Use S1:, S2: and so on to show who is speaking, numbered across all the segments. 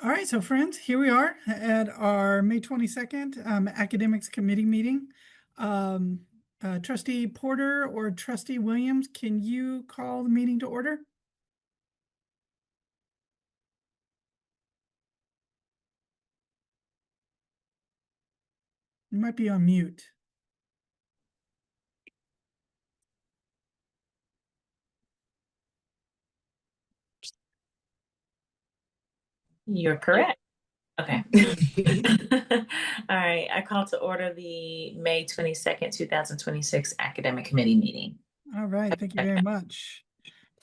S1: All right, so friends, here we are at our May 22nd Academics Committee meeting. Trustee Porter or Trustee Williams, can you call the meeting to order? You might be on mute.
S2: You're correct. Okay. All right. I call to order the May 22nd, 2026 Academic Committee meeting.
S1: All right, thank you very much.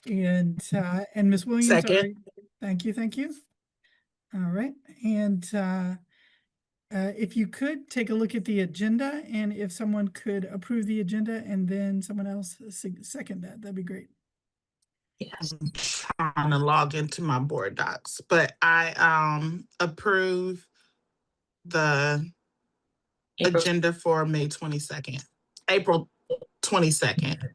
S1: And Ms. Williams,
S3: Second.
S1: Thank you, thank you. All right, and if you could take a look at the agenda, and if someone could approve the agenda and then someone else second that, that'd be great.
S2: Yes.
S3: I'm trying to log into my board docs, but I approve the agenda for May 22nd, April 22nd.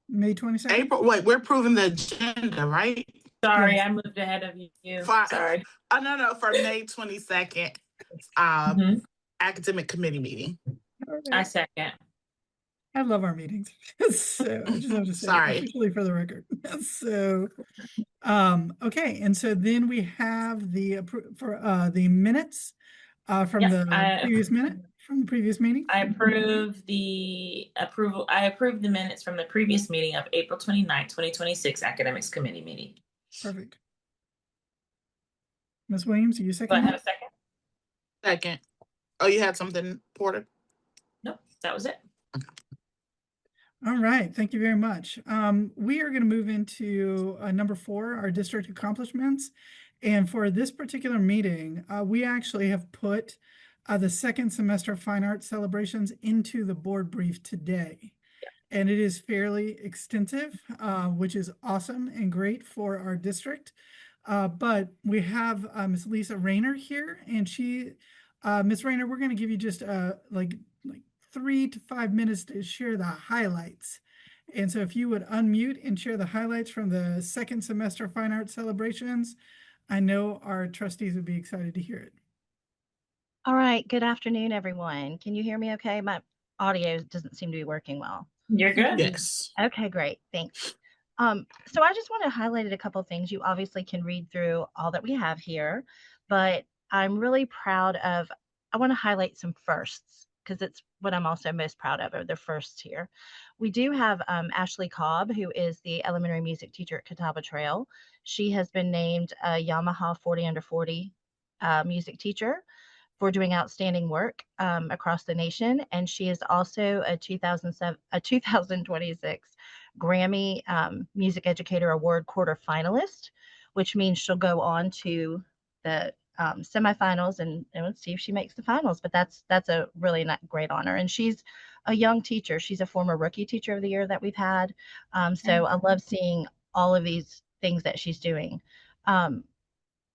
S1: May 22nd?
S3: Wait, we're approving the agenda, right?
S2: Sorry,
S1: Yes.
S2: I moved ahead of you.
S3: Fine.
S2: Sorry.
S3: Oh, no, for May 22nd, Academic Committee meeting.
S2: I second.
S1: I love our meetings. So I just have to say,
S3: Sorry.
S1: officially for the record. So, okay, and so then we have the minutes from
S2: Yes,
S1: the previous meeting.
S2: I approve the minutes from the previous meeting of April 29th, 2026 Academics Committee meeting.
S1: Perfect. Ms. Williams, are you
S2: Do I
S1: second?
S2: have a second?
S3: Second. Oh, you had something, Porter?
S2: Nope, that was it.
S1: All right, thank you very much. We are going to move into number 4, our district accomplishments. And for this particular meeting, we actually have put the second semester fine arts celebrations into the board brief today. And it is fairly extensive, which is awesome and great for our district. But we have Ms. Lisa Rayner here, and Ms. Rayner, we're going to give you just like 3 to 5 minutes to share the highlights. And so if you would unmute and share the highlights from the second semester fine arts celebrations, I know our trustees would be excited to hear it.
S4: All right, good afternoon, everyone. Can you hear me okay? My audio doesn't seem to be working well.
S2: You're good?
S3: Yes.
S4: Okay, great, thanks. So I just want to highlight a couple of things. You obviously can read through all that we have here, but I'm really proud of, I want to highlight some firsts because it's what I'm also most proud of, are the firsts here. We do have Ashley Cobb, who is the elementary music teacher at Catawba Trail. She has been named a Yamaha 40 under 40 music teacher for doing outstanding work across the nation. And she is also a 2026 Grammy Music Educator Award quarter finalist, which means she'll go on to the semifinals and let's see if she makes the finals. But that's a really great honor. And she's a young teacher. She's a former rookie teacher of the year that we've had. So I love seeing all of these things that she's doing.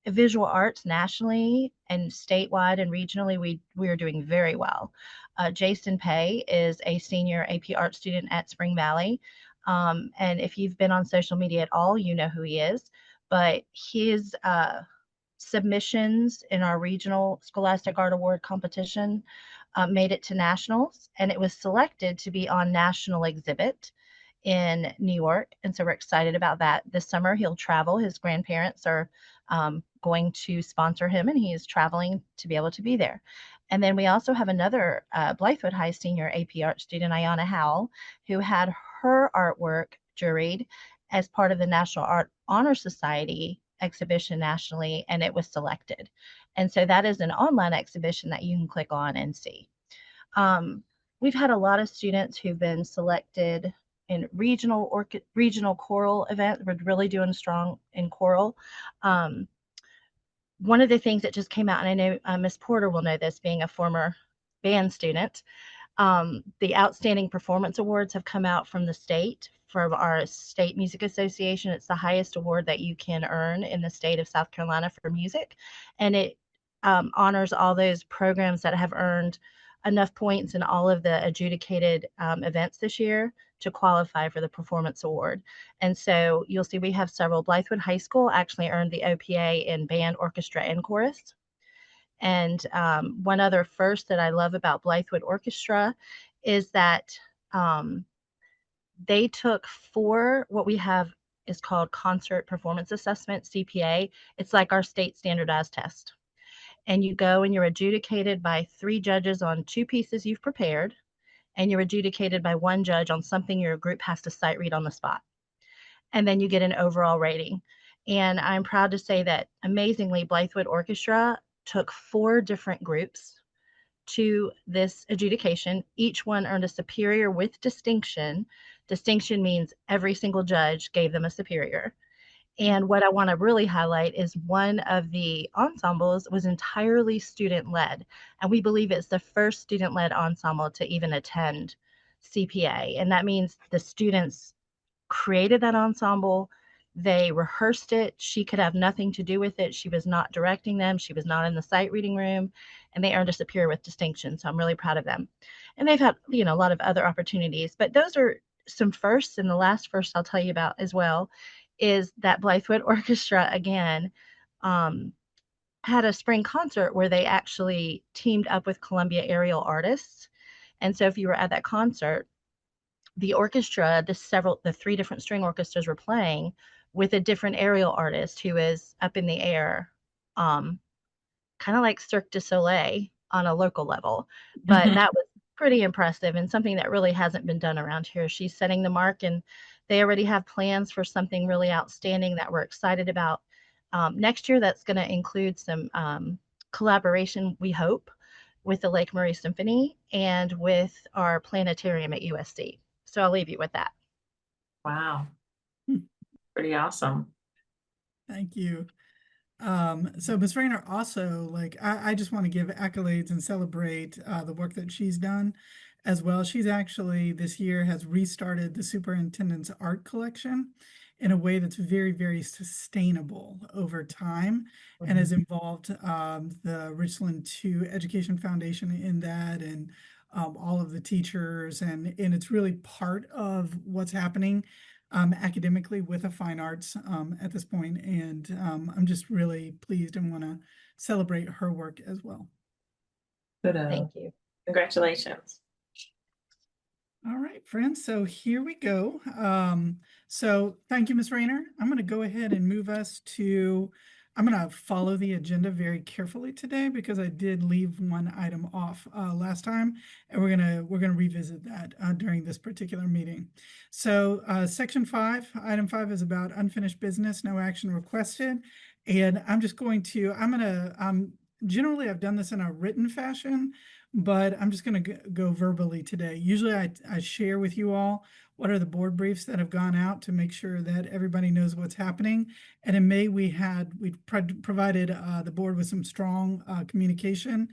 S4: Visual arts nationally and statewide and regionally, we are doing very well. Jason Pay is a senior AP art student at Spring Valley. And if you've been on social media at all, you know who he is. But his submissions in our regional Scholastic Art Award competition made it to nationals, and it was selected to be on national exhibit in New York. And so we're excited about that. This summer he'll travel. His grandparents are going to sponsor him, and he is traveling to be able to be there. And then we also have another Blythewood High senior AP art student, Ayana Howell, who had her artwork juried as part of the National Art Honor Society exhibition nationally, and it was selected. And so that is an online exhibition that you can click on and see. We've had a lot of students who've been selected in regional choral events. We're really doing strong in choral. One of the things that just came out, and I know Ms. Porter will know this, being a former band student, the Outstanding Performance Awards have come out from the state, from our State Music Association. It's the highest award that you can earn in the state of South Carolina for music, and it honors all those programs that have earned enough points in all of the adjudicated events this year to qualify for the performance award. And so you'll see we have several. Blythewood High School actually earned the OPA in band, orchestra, and chorus. And one other first that I love about Blythewood Orchestra is that they took 4, what we have is called Concert Performance Assessment, CPA. It's like our state standardized test. And you go and you're adjudicated by 3 judges on 2 pieces you've prepared, and you're adjudicated by 1 judge on something your group has to sight read on the spot. And then you get an overall rating. And I'm proud to say that amazingly, Blythewood Orchestra took 4 different groups to this adjudication. Each one earned a superior with distinction. Distinction means every single judge gave them a superior. And what I want to really highlight is one of the ensembles was entirely student-led. And we believe it's the first student-led ensemble to even attend CPA. And that means the students created that ensemble. They rehearsed it. She could have nothing to do with it. She was not directing them. She was not in the sight reading room, and they earned a superior with distinction. So I'm really proud of them. And they've had, a lot of other opportunities, but those are some firsts. And the last first I'll tell you about as well is that Blythewood Orchestra, again, had a spring concert where they actually teamed up with Columbia aerial artists. And so if you were at that concert, the orchestra, the 3 different string orchestras were playing with a different aerial artist who is up in the air, kind of like Cirque du Soleil on a local level. But that was pretty impressive and something that really hasn't been done around here. She's setting the mark, and they already have plans for something really outstanding that we're excited about. Next year, that's going to include some collaboration, we hope, with the Lake Murray Symphony and with our planetarium at USC. So I'll leave you with that.
S2: Wow. Pretty awesome.
S1: Thank you. So Ms. Rayner also, I just want to give accolades and celebrate the work that she's done as well. She's actually this year has restarted the superintendent's art collection in a way that's very, very sustainable over time, and has involved the Richland 2 Education Foundation in that, and all of the teachers, and it's really part of what's happening academically with the fine arts at this point. And I'm just really pleased and want to celebrate her work as well.
S4: Thank you.
S2: Congratulations.
S1: All right, friends, so here we go. So thank you, Ms. Rayner. I'm going to go ahead and move us to, I'm going to follow the agenda very carefully today because I did leave one item off last time, and we're gonna revisit that during this particular meeting. So section 5, item 5 is about unfinished business, no action requested. And I'm just going to, generally I've done this in a written fashion, but I'm just going to go verbally today. Usually I share with you all what are the board briefs that have gone out to make sure that everybody knows what's happening. And in May, we provided the board with some strong communication.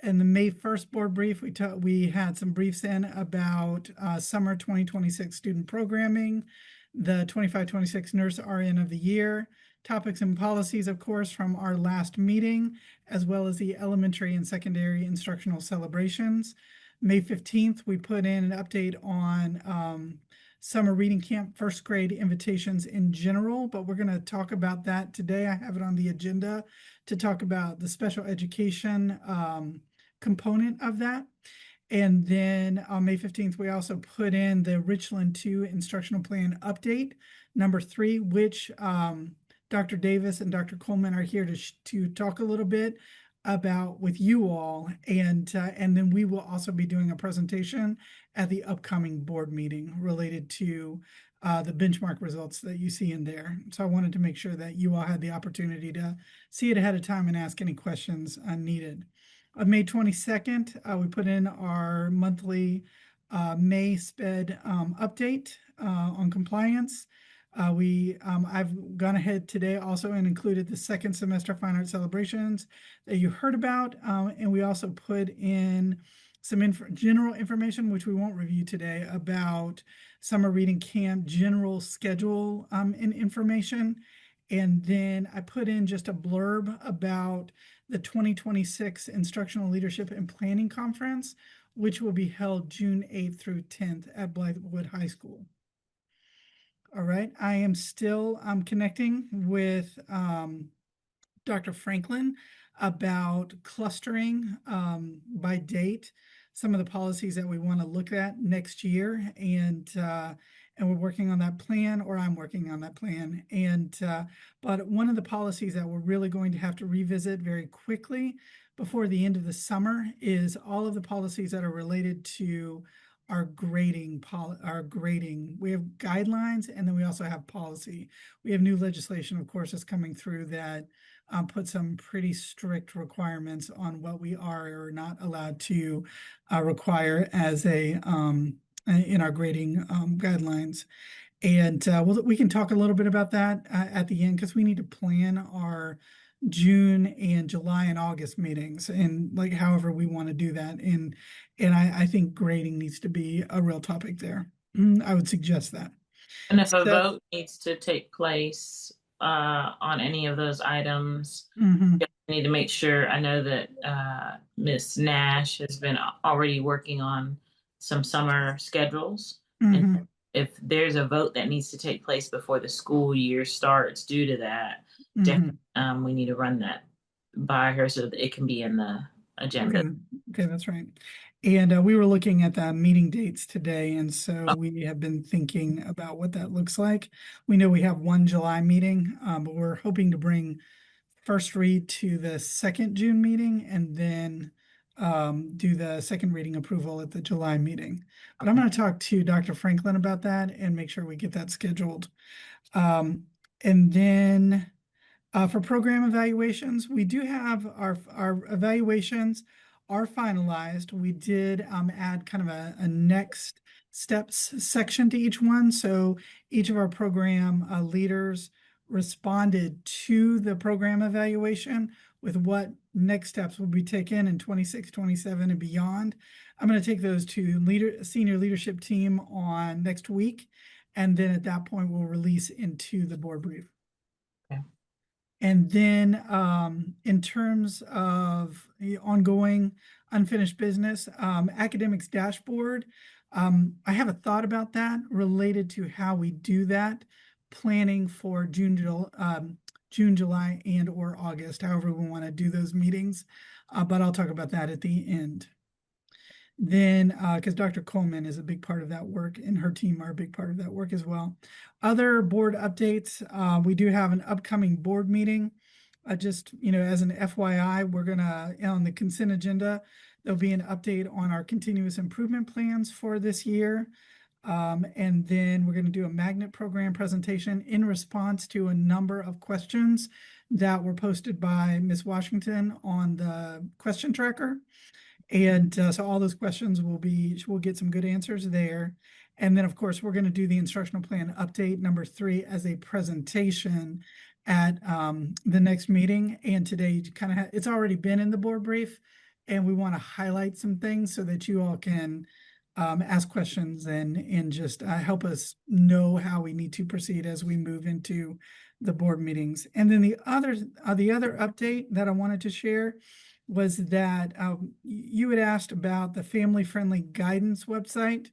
S1: In the May 1st board brief, we had some briefs in about summer 2026 student programming, the 25-26 nurse RN of the year, topics and policies, of course, from our last meeting, as well as the elementary and secondary instructional celebrations. May 15th, we put in an update on summer reading camp first grade invitations in general, but we're going to talk about that today. I have it on the agenda to talk about the special education component of that. And then on May 15th, we also put in the Richland 2 instructional plan update, number 3, which Dr. Davis and Dr. Coleman are here to talk a little bit about with you all, and then we will also be doing a presentation at the upcoming board meeting related to the benchmark results that you see in there. So I wanted to make sure that you all had the opportunity to see it ahead of time and ask any questions needed. On May 22nd, we put in our monthly May SPED update on compliance. I've gone ahead today also and included the second semester fine art celebrations that you heard about. And we also put in some general information, which we won't review today, about summer reading camp general schedule and information. And then I put in just a blurb about the 2026 Instructional Leadership and Planning Conference, which will be held June 8th through 10th at Blythewood High School. All right, I am still connecting with Dr. Franklin about clustering by date some of the policies that we want to look at next year, and we're working on that plan, or I'm working on that plan. But one of the policies that we're really going to have to revisit very quickly before the end of the summer is all of the policies that are related to our grading. We have guidelines, and then we also have policy. We have new legislation, of course, that's coming through that put some pretty strict requirements on what we are or not allowed to require as in our grading guidelines. And we can talk a little bit about that at the end, because we need to plan our June and July and August meetings, and like however we want to do that. And I think grading needs to be a real topic there. I would suggest that.
S2: And if a vote needs to take place on any of those items,
S1: Mhm.
S2: you need to make sure. I know that Miss Nash has been already working on some summer schedules.
S1: Mhm.
S2: And if there's a vote that needs to take place before the school year starts due to that,
S1: Mhm.
S2: we need to run that by her so that it can be in the agenda.
S1: Okay, that's right. And we were looking at the meeting dates today, and so we have been thinking about what that looks like. We know we have one July meeting, but we're hoping to bring first read to the second June meeting, and then do the second reading approval at the July meeting. But I'm going to talk to Dr. Franklin about that and make sure we get that scheduled. And then for program evaluations, we do have our evaluations are finalized. We did add kind of a next steps section to each one. So each of our program leaders responded to the program evaluation with what next steps will be taken in 26, 27, and beyond. I'm going to take those to senior leadership team on next week. And then at that point, we'll release into the board brief.
S2: Okay.
S1: And then in terms of the ongoing unfinished business, academics dashboard, I have a thought about that related to how we do that, planning for June, July, and or August, however we want to do those meetings. But I'll talk about that at the end. Then, because Dr. Coleman is a big part of that work, and her team are a big part of that work as well. Other board updates, we do have an upcoming board meeting. Just, as an FYI, we're gonna, on the consent agenda, there'll be an update on our continuous improvement plans for this year. And then we're gonna do a magnet program presentation in response to a number of questions that were posted by Ms. Washington on the question tracker. And so all those questions we'll get some good answers there. And then, of course, we're going to do the instructional plan update number 3 as a presentation at the next meeting. And today, it's already been in the board brief, and we want to highlight some things so that you all can ask questions and just help us know how we need to proceed as we move into the board meetings. And then the other update that I wanted to share was that you had asked about the family-friendly guidance website.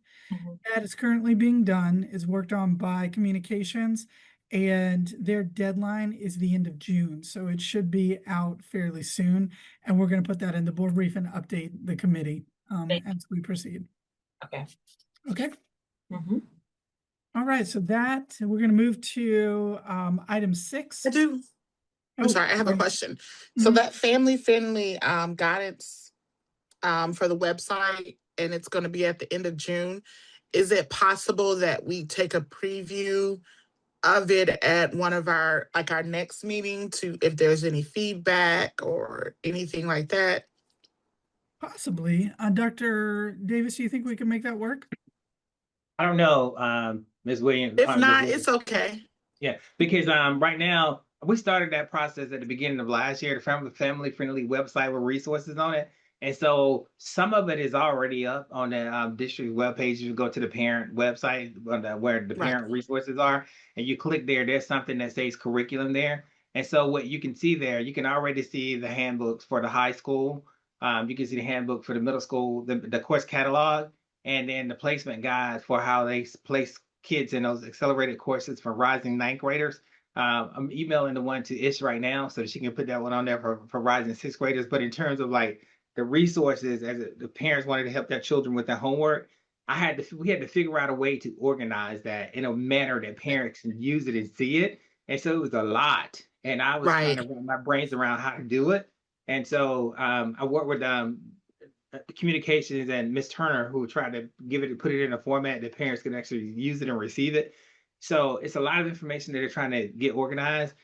S1: That is currently being done, is worked on by communications, and their deadline is the end of June. So it should be out fairly soon. And we're going to put that in the board brief and update the committee as we proceed.
S2: Okay.
S1: Okay. All right. So we're going to move to item 6.
S3: I do. I'm sorry, I have a question. So that family-friendly guidance for the website, and it's going to be at the end of June. Is it possible that we take a preview of it at one of our next meeting to, if there's any feedback or anything like that?
S1: Possibly. Dr. Davis, do you think we can make that work?
S5: I don't know, Ms. Williams.
S3: If not, it's okay.
S5: Yeah, because right now we started that process at the beginning of last year, the family-friendly website with resources on it. And so some of it is already up on the district webpage. You go to the parent website where the parent resources are, and you click there. There's something that says curriculum there. And so what you can see there, you can already see the handbooks for the high school. You can see the handbook for the middle school, the course catalog, and then the placement guide for how they place kids in those accelerated courses for rising ninth graders. I'm emailing the one to Ish right now so that she can put that one on there for rising sixth graders. But in terms of like the resources, the parents wanted to help their children with their homework, we had to figure out a way to organize that in a manner that parents can use it and see it. And so it was a lot, and I was trying to
S3: Right.
S5: wrap my brains around how to do it. And so I worked with communications and Miss Turner, who tried to put it in a format that parents can actually use it and receive it. So it's a lot of information that they're trying to get organized.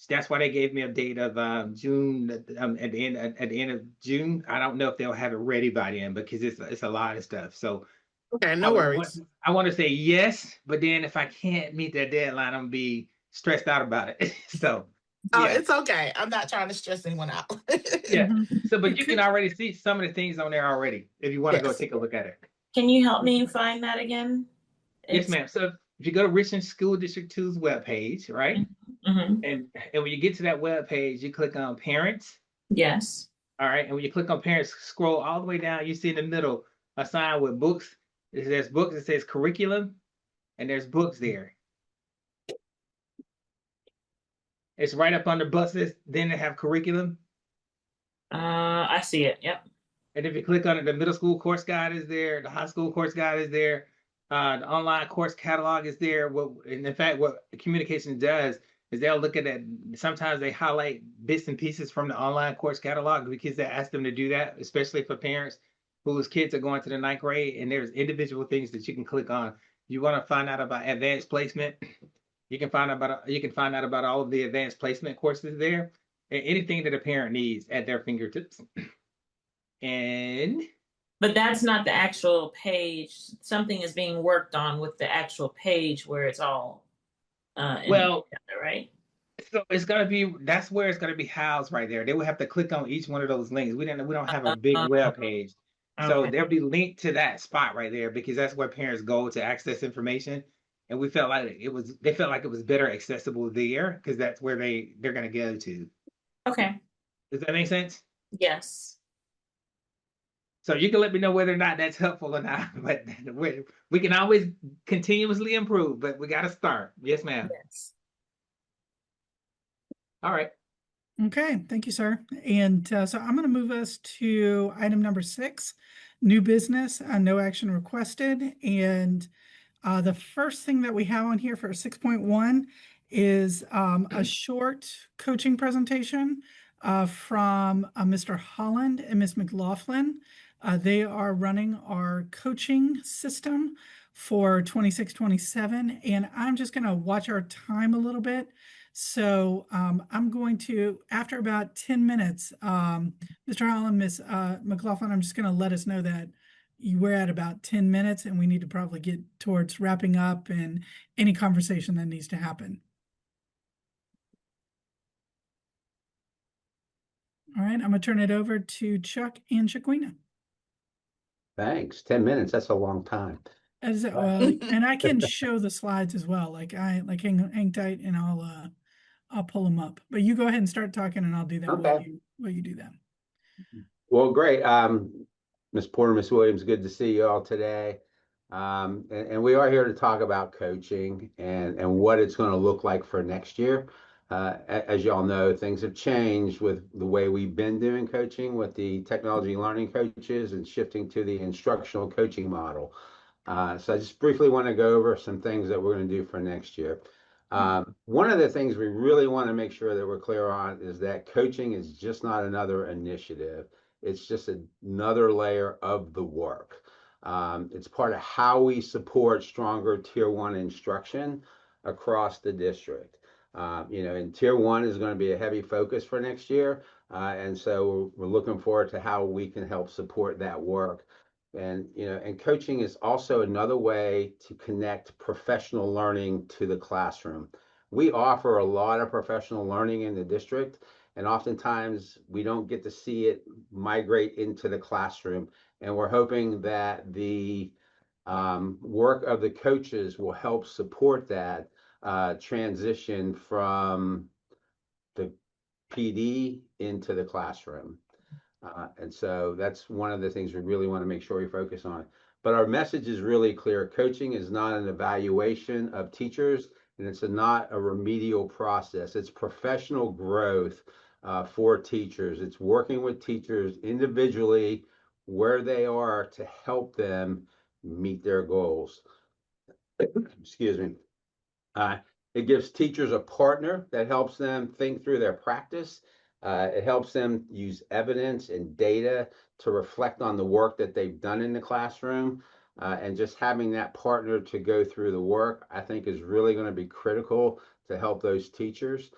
S5: That's why they gave me a date of June at the end of June. I don't know if they'll have it ready by then because it's a lot of stuff. So
S3: Okay,
S5: I
S3: no
S5: would want
S3: worries.
S5: I want to say yes, but then if I can't meet that deadline, I'm gonna be stressed out about it. So
S3: Oh,
S5: yeah,
S3: it's okay. I'm not trying to stress anyone out.
S5: yeah.
S1: Mhm.
S5: So but
S1: It
S5: you can
S1: could-
S5: already see some of the things on there already if you want to go
S3: Yes.
S5: take a look at it.
S2: Can you help me find that again?
S5: Yes, ma'am. So if you go to Richland School District 2's webpage, right?
S2: Mm-hmm.
S5: And when you get to that webpage, you click on parents.
S2: Yes.
S5: All right. And when you click on parents, scroll all the way down, you see in the middle a sign with books. There's books, it says curriculum, and there's books there. It's right up under buses. Then they have curriculum.
S2: I see it. Yep.
S5: And if you click on it, the middle school course guide is there, the high school course guide is there, the online course catalog is there. And in fact, what communication does is they'll look at that. Sometimes they highlight bits and pieces from the online course catalog because they ask them to do that, especially for parents whose kids are going to the ninth grade. And there's individual things that you can click on. You want to find out about advanced placement. You can find out about all of the advanced placement courses there, and anything that a parent needs at their fingertips. And
S2: But that's not the actual page. Something is being worked on with the actual page where it's all
S5: well,
S2: together, right?
S5: so that's where it's gonna be housed right there. They would have to click on each one of those links. We don't have a big
S2: Uh,
S5: web page. So
S2: okay.
S5: they'll be linked to that spot right there because that's where parents go to access information. And we felt like they felt like it was better accessible there because that's where they're gonna go to.
S2: Okay.
S5: Does that make sense?
S2: Yes.
S5: So you can let me know whether or not that's helpful or not. But we can always continuously improve, but we got to start. Yes, ma'am.
S2: Yes.
S5: All right.
S1: Okay, thank you, sir. And so I'm going to move us to item number 6, new business, no action requested. And the first thing that we have on here for 6.1 is a short coaching presentation from Mr. Holland and Ms. McLaughlin. They are running our coaching system for 26-27, and I'm just going to watch our time a little bit. So I'm going to, after about 10 minutes, Mr. Holland, Ms. McLaughlin, I'm just going to let us know that we're at about 10 minutes and we need to probably get towards wrapping up and any conversation that needs to happen. All right, I'm going to turn it over to Chuck and Shaquina.
S6: Thanks. 10 minutes. That's a long time.
S1: As well, and I can show the slides as well. Like hang tight and I'll pull them up. But you go ahead and start talking and I'll do that
S6: Okay.
S1: while you do that.
S6: Well, great. Ms. Porter, Ms. Williams, good to see you all today. And we are here to talk about coaching and what it's going to look like for next year. As y'all know, things have changed with the way we've been doing coaching with the technology learning coaches and shifting to the instructional coaching model. So I just briefly want to go over some things that we're going to do for next year. One of the things we really want to make sure that we're clear on is that coaching is just not another initiative. It's just another layer of the work. It's part of how we support stronger Tier 1 instruction across the district. And Tier 1 is going to be a heavy focus for next year. And so we're looking forward to how we can help support that work. And coaching is also another way to connect professional learning to the classroom. We offer a lot of professional learning in the district, and oftentimes we don't get to see it migrate into the classroom. And we're hoping that the work of the coaches will help support that transition from the PD into the classroom. And so that's one of the things we really want to make sure we focus on. But our message is really clear. Coaching is not an evaluation of teachers, and it's not a remedial process. It's professional growth for teachers. It's working with teachers individually where they are to help them meet their goals. Excuse me. Uh, it gives teachers a partner that helps them think through their practice. It helps them use evidence and data to reflect on the work that they've done in the classroom. And just having that partner to go through the work, I think, is really going to be critical to help those teachers.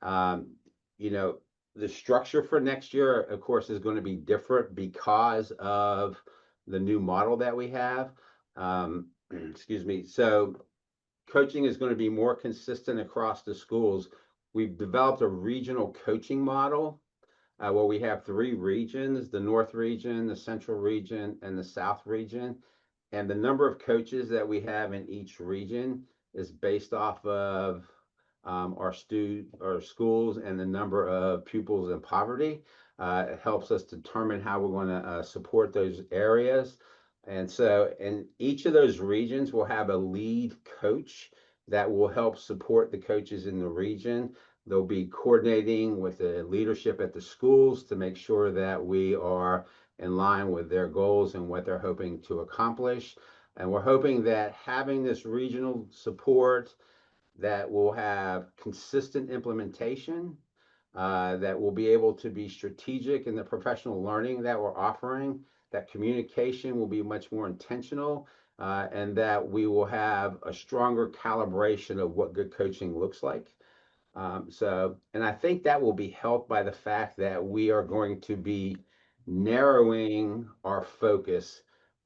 S6: Um, you know, the structure for next year, of course, is going to be different because of the new model that we have. Excuse me. So coaching is going to be more consistent across the schools. We've developed a regional coaching model where we have 3 regions, the North region, the Central region, and the South region. And the number of coaches that we have in each region is based off of our schools and the number of pupils in poverty. It helps us determine how we're going to support those areas. And so in each of those regions, we'll have a lead coach that will help support the coaches in the region. They'll be coordinating with the leadership at the schools to make sure that we are in line with their goals and what they're hoping to accomplish. And we're hoping that having this regional support, that will have consistent implementation, that will be able to be strategic in the professional learning that we're offering, that communication will be much more intentional, and that we will have a stronger calibration of what good coaching looks like. And I think that will be helped by the fact that we are going to be narrowing our focus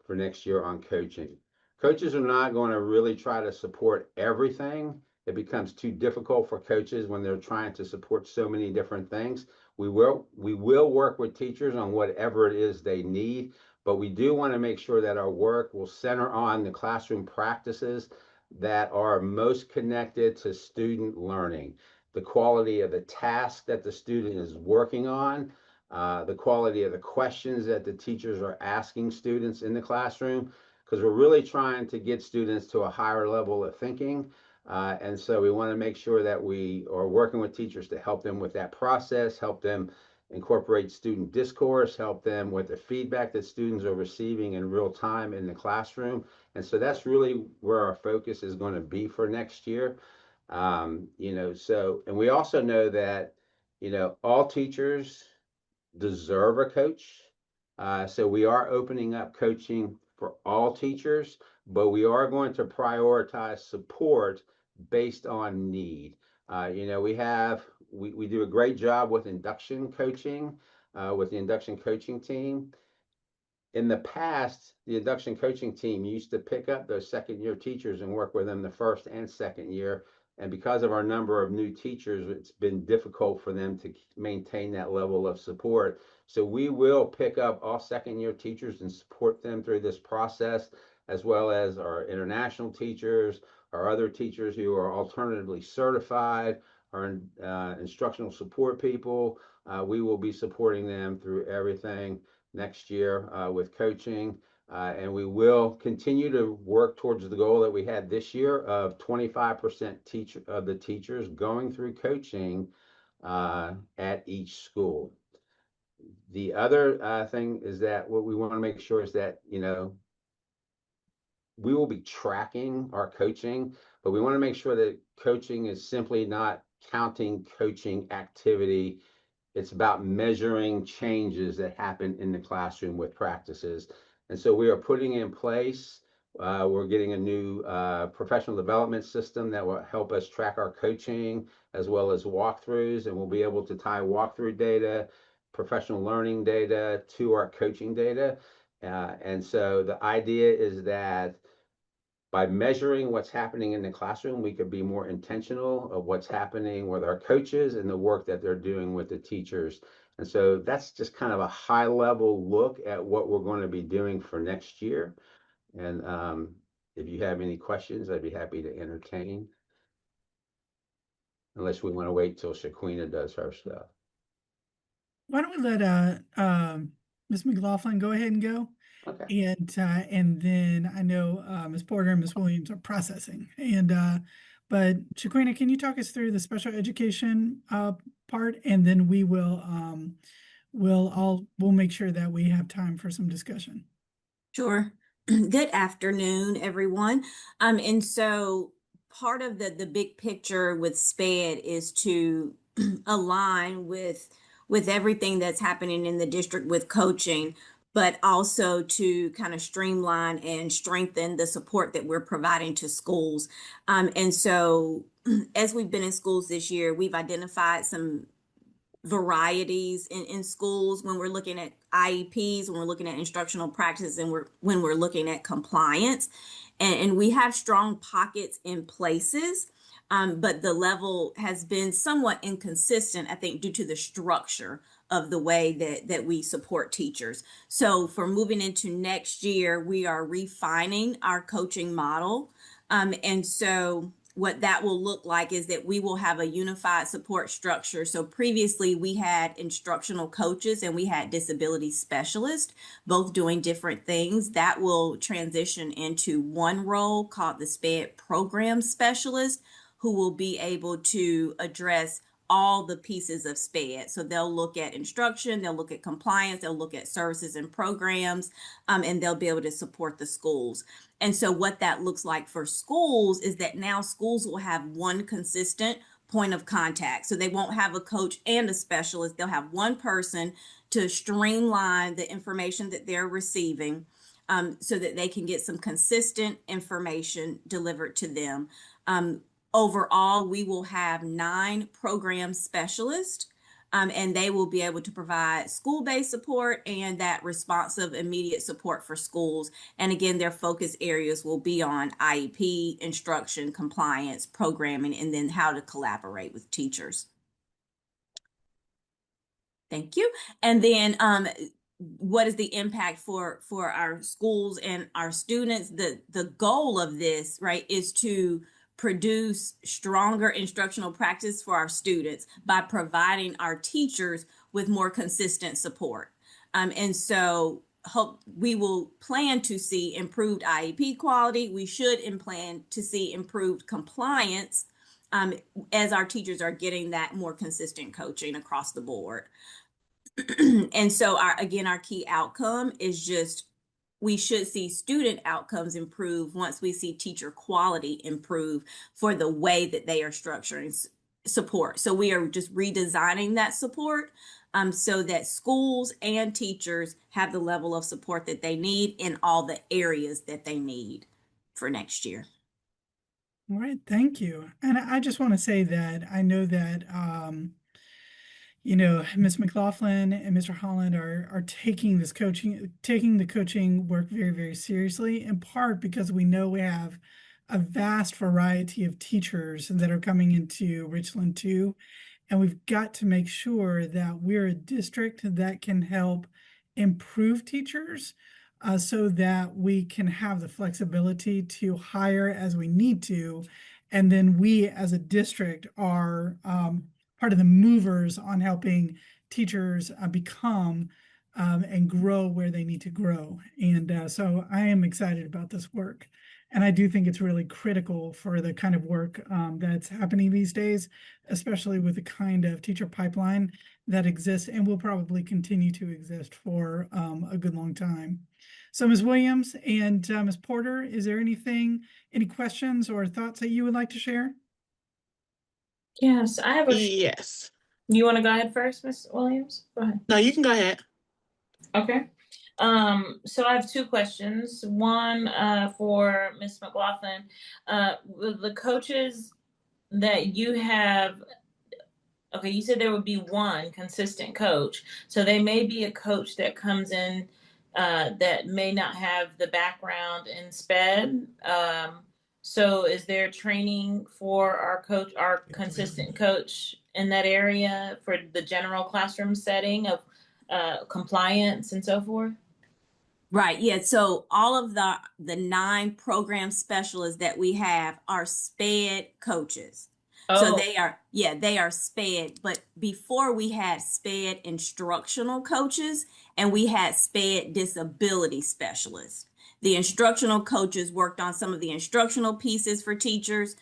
S6: for next year on coaching. Coaches are not going to really try to support everything. It becomes too difficult for coaches when they're trying to support so many different things. We will work with teachers on whatever it is they need, but we do want to make sure that our work will center on the classroom practices that are most connected to student learning, the quality of the task that the student is working on, the quality of the questions that the teachers are asking students in the classroom, because we're really trying to get students to a higher level of thinking. And so we want to make sure that we are working with teachers to help them with that process, help them incorporate student discourse, help them with the feedback that students are receiving in real time in the classroom. And so that's really where our focus is going to be for next year. And we also know that, all teachers deserve a coach. So we are opening up coaching for all teachers, but we are going to prioritize support based on need. We do a great job with induction coaching, with the induction coaching team. In the past, the induction coaching team used to pick up those second year teachers and work with them the first and second year. And because of our number of new teachers, it's been difficult for them to maintain that level of support. So we will pick up all second year teachers and support them through this process, as well as our international teachers, our other teachers who are alternatively certified, our instructional support people. We will be supporting them through everything next year with coaching. And we will continue to work towards the goal that we had this year of 25% of the teachers going through coaching at each school. The other thing is that what we want to make sure is that, we will be tracking our coaching, but we want to make sure that coaching is simply not counting coaching activity. It's about measuring changes that happen in the classroom with practices. And so we are putting in place, we're getting a new professional development system that will help us track our coaching as well as walkthroughs, and we'll be able to tie walkthrough data, professional learning data to our coaching data. And so the idea is that by measuring what's happening in the classroom, we could be more intentional of what's happening with our coaches and the work that they're doing with the teachers. And so that's just kind of a high level look at what we're going to be doing for next year. And if you have any questions, I'd be happy to entertain. Unless we want to wait till Shaquina does her stuff.
S1: why don't we let Ms. McLaughlin go ahead and go?
S6: Okay.
S1: And then I know Ms. Porter and Ms. Williams are processing. But Shaquina, can you talk us through the special education part? And then we'll make sure that we have time for some discussion.
S7: Sure. Good afternoon, everyone. And so part of the big picture with SPED is to align with everything that's happening in the district with coaching, but also to kind of streamline and strengthen the support that we're providing to schools. And so as we've been in schools this year, we've identified some varieties in schools when we're looking at IEPs, when we're looking at instructional practices, and when we're looking at compliance. And we have strong pockets in places, but the level has been somewhat inconsistent, I think, due to the structure of the way that we support teachers. So for moving into next year, we are refining our coaching model. And so what that will look like is that we will have a unified support structure. So previously we had instructional coaches and we had disability specialists, both doing different things. That will transition into one role called the SPED program specialist, who will be able to address all the pieces of SPED. So they'll look at instruction, they'll look at compliance, they'll look at services and programs, and they'll be able to support the schools. And so what that looks like for schools is that now schools will have one consistent point of contact. So they won't have a coach and a specialist. They'll have one person to streamline the information that they're receiving, so that they can get some consistent information delivered to them. Overall, we will have 9 program specialists, and they will be able to provide school-based support and that responsive immediate support for schools. And again, their focus areas will be on IEP, instruction, compliance, programming, and then how to collaborate with teachers. Thank you. And then what is the impact for our schools and our students? The goal of this, right, is to produce stronger instructional practice for our students by providing our teachers with more consistent support. And so we will plan to see improved IEP quality. We should plan to see improved compliance as our teachers are getting that more consistent coaching across the board. And so our key outcome is just we should see student outcomes improve once we see teacher quality improve for the way that they are structuring support. So we are just redesigning that support so that schools and teachers have the level of support that they need in all the areas that they need for next year.
S1: All right, thank you. And I just want to say that I know that Ms. McLaughlin and Mr. Holland are taking the coaching work very, very seriously, in part because we know we have a vast variety of teachers that are coming into Richland too. And we've got to make sure that we're a district that can help improve teachers so that we can have the flexibility to hire as we need to. And then we as a district are part of the movers on helping teachers become and grow where they need to grow. And so I am excited about this work. And I do think it's really critical for the kind of work that's happening these days, especially with the kind of teacher pipeline that exists and will probably continue to exist for a good long time. So Ms. Williams and Ms. Porter, is there any questions or thoughts that you would like to share?
S2: Yes, I have a.
S3: Yes.
S2: You want to go ahead first, Ms. Williams? Go ahead.
S3: No, you can go ahead.
S2: Okay. So I have 2 questions. One for Ms. McLaughlin. The coaches that you have, okay, you said there would be one consistent coach. So they may be a coach that comes in that may not have the background in SPED. So is there training for our consistent coach in that area for the general classroom setting of compliance and so forth?
S7: Right. Yeah. So all of the 9 program specialists that we have are SPED coaches. So
S2: Oh,
S7: they are SPED, but before we had SPED instructional coaches and we had SPED disability specialists. The instructional coaches worked on some of the instructional pieces for teachers.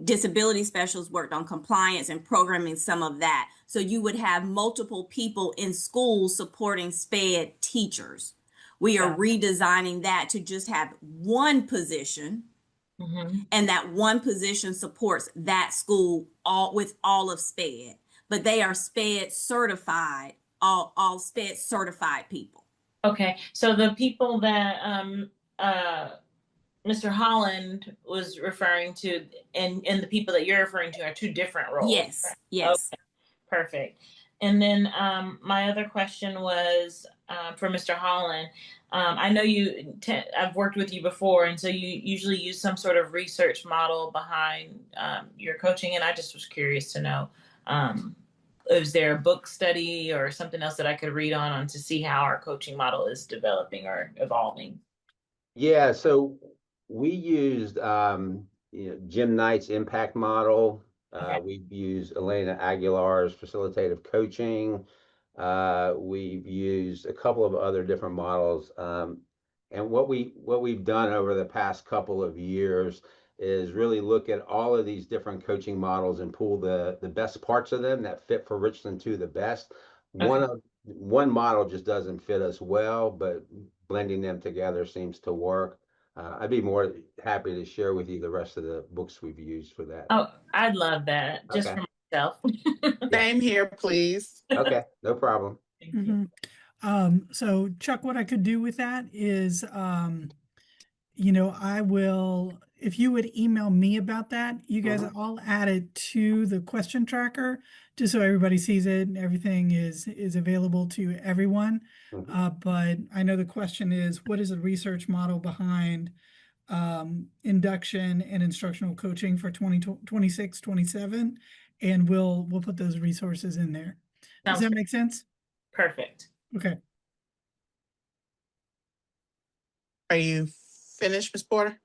S7: Disability specialists worked on compliance and programming some of that. So you would have multiple people in schools supporting SPED teachers. We are redesigning that to just have one position, and that one position supports that school all with all of SPED. But they are SPED certified, all SPED certified people.
S2: okay. So the people that Mr. Holland was referring to and the people that you're referring to are two different roles.
S7: Yes, yes.
S2: Okay, perfect. And then my other question was for Mr. Holland. I know I've worked with you before, and so you usually use some sort of research model behind your coaching, and I just was curious to know, is there a book study or something else that I could read on to see how our coaching model is developing or evolving?
S6: Yeah, so we used Jim Knight's impact model.
S2: Okay.
S6: We've used Elena Aguilar's facilitative coaching. We've used a couple of other different models. And what we've done over the past couple of years is really look at all of these different coaching models and pull the best parts of them that fit for Richland to the best.
S2: Okay.
S6: One model just doesn't fit us well, but blending them together seems to work. I'd be more happy to share with you the rest of the books we've used for that.
S2: Oh, I'd love that just
S6: Okay.
S2: for myself.
S6: Yeah.
S3: Same here, please.
S6: Okay, no problem.
S2: Thank you.
S1: So Chuck, what I could do with that is, I will, if you would email me about that, you guys all add it to the question tracker, just so everybody sees it and everything is available to everyone. But I know the question is, what is the research model behind induction and instructional coaching for 2026, 27? And we'll put those resources in there. Does
S2: Sounds
S1: that make sense?
S2: perfect.
S1: Okay.
S3: Are you finished, Ms. Porter?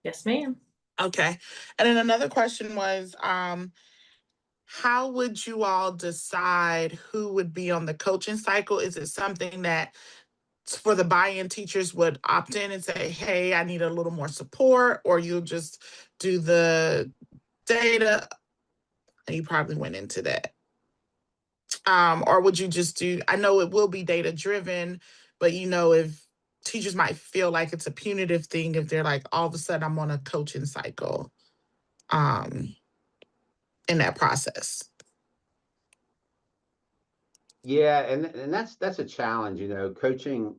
S2: Yes, ma'am.
S3: Okay. And then another question was, how would you all decide who would be on the coaching cycle? Is it something that for the buy-in teachers would opt in and say, hey, I need a little more support, or you'll just do the data? And you probably went into that. Or would you just do, I know it will be data driven, but if teachers might feel like it's a punitive thing if they're like, all of a sudden I'm on a coaching cycle in that process.
S6: Yeah, and that's a challenge, coaching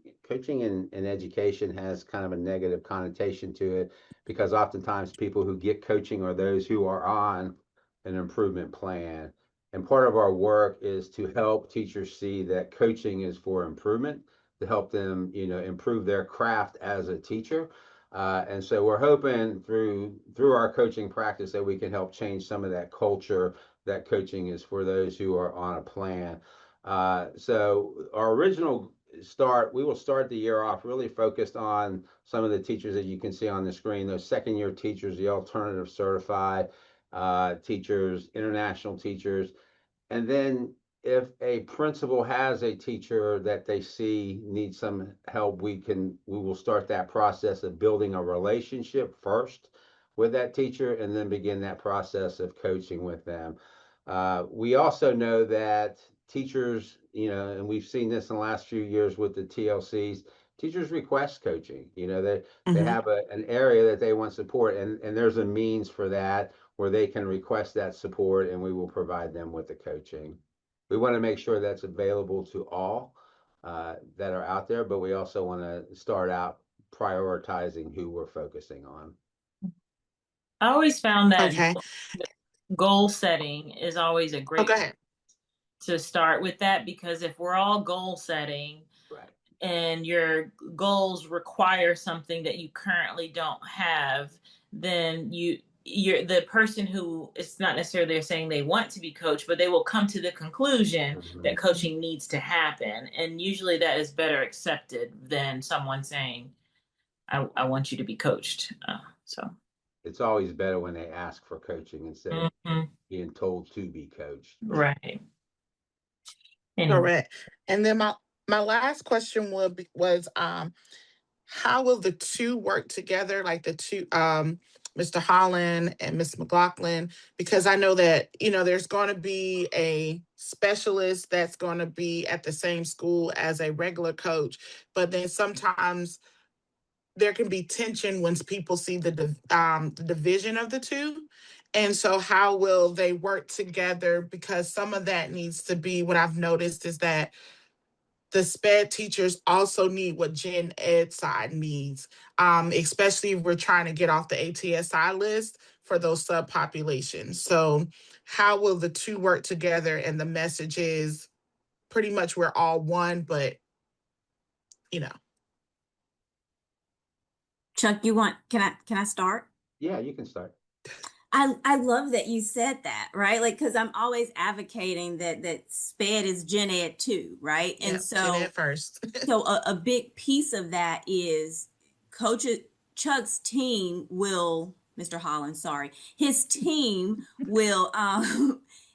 S6: in education has kind of a negative connotation to it because oftentimes people who get coaching are those who are on an improvement plan. And part of our work is to help teachers see that coaching is for improvement, to help them, improve their craft as a teacher. And so we're hoping through our coaching practice that we can help change some of that culture that coaching is for those who are on a plan. So our original we will start the year off really focused on some of the teachers that you can see on the screen, those second year teachers, the alternative certified teachers, international teachers. And then if a principal has a teacher that they see needs some help, we will start that process of building a relationship first with that teacher and then begin that process of coaching with them. We also know that teachers, and we've seen this in the last few years with the TLCs, teachers request coaching. They have an area that they want support, and there's a means for that where they can request that support, and we will provide them with the coaching. We want to make sure that's available to all that are out there, but we also want to start out prioritizing who we're focusing on.
S2: I always found that
S3: Okay.
S2: goal setting is always a great
S3: Go ahead.
S2: to start with that, because if we're all goal setting
S6: Right.
S2: and your goals require something that you currently don't have, then you're the person who, it's not necessarily they're saying they want to be coached, but they will come to the conclusion that coaching needs to happen. And usually that is better accepted than someone saying, I want you to be coached. So
S6: it's always better when they ask for coaching instead of
S2: Mhm.
S6: being told to be coached.
S2: Right. Anyway.
S3: Correct. And then my last question was how will the two work together, like the two Mr. Holland and Miss McLaughlin? Because I know that, there's going to be a specialist that's going to be at the same school as a regular coach, but then sometimes there can be tension when people see the division of the two. And so how will they work together? Because some of that needs to be, what I've noticed is that the SPED teachers also need what Gen Ed side needs, especially if we're trying to get off the ATSI list for those subpopulations. So how will the two work together? And the message is pretty much we're all one, but you know.
S7: Chuck, can I start?
S6: Yeah, you can start.
S7: I love that you said that, right? Like, because I'm always advocating that SPED is Gen Ed too, right?
S3: Yeah,
S7: And
S3: Gen
S7: so
S3: Ed first.
S7: so a big piece of that is Coach Chuck's team will, Mr. Holland, sorry, his team will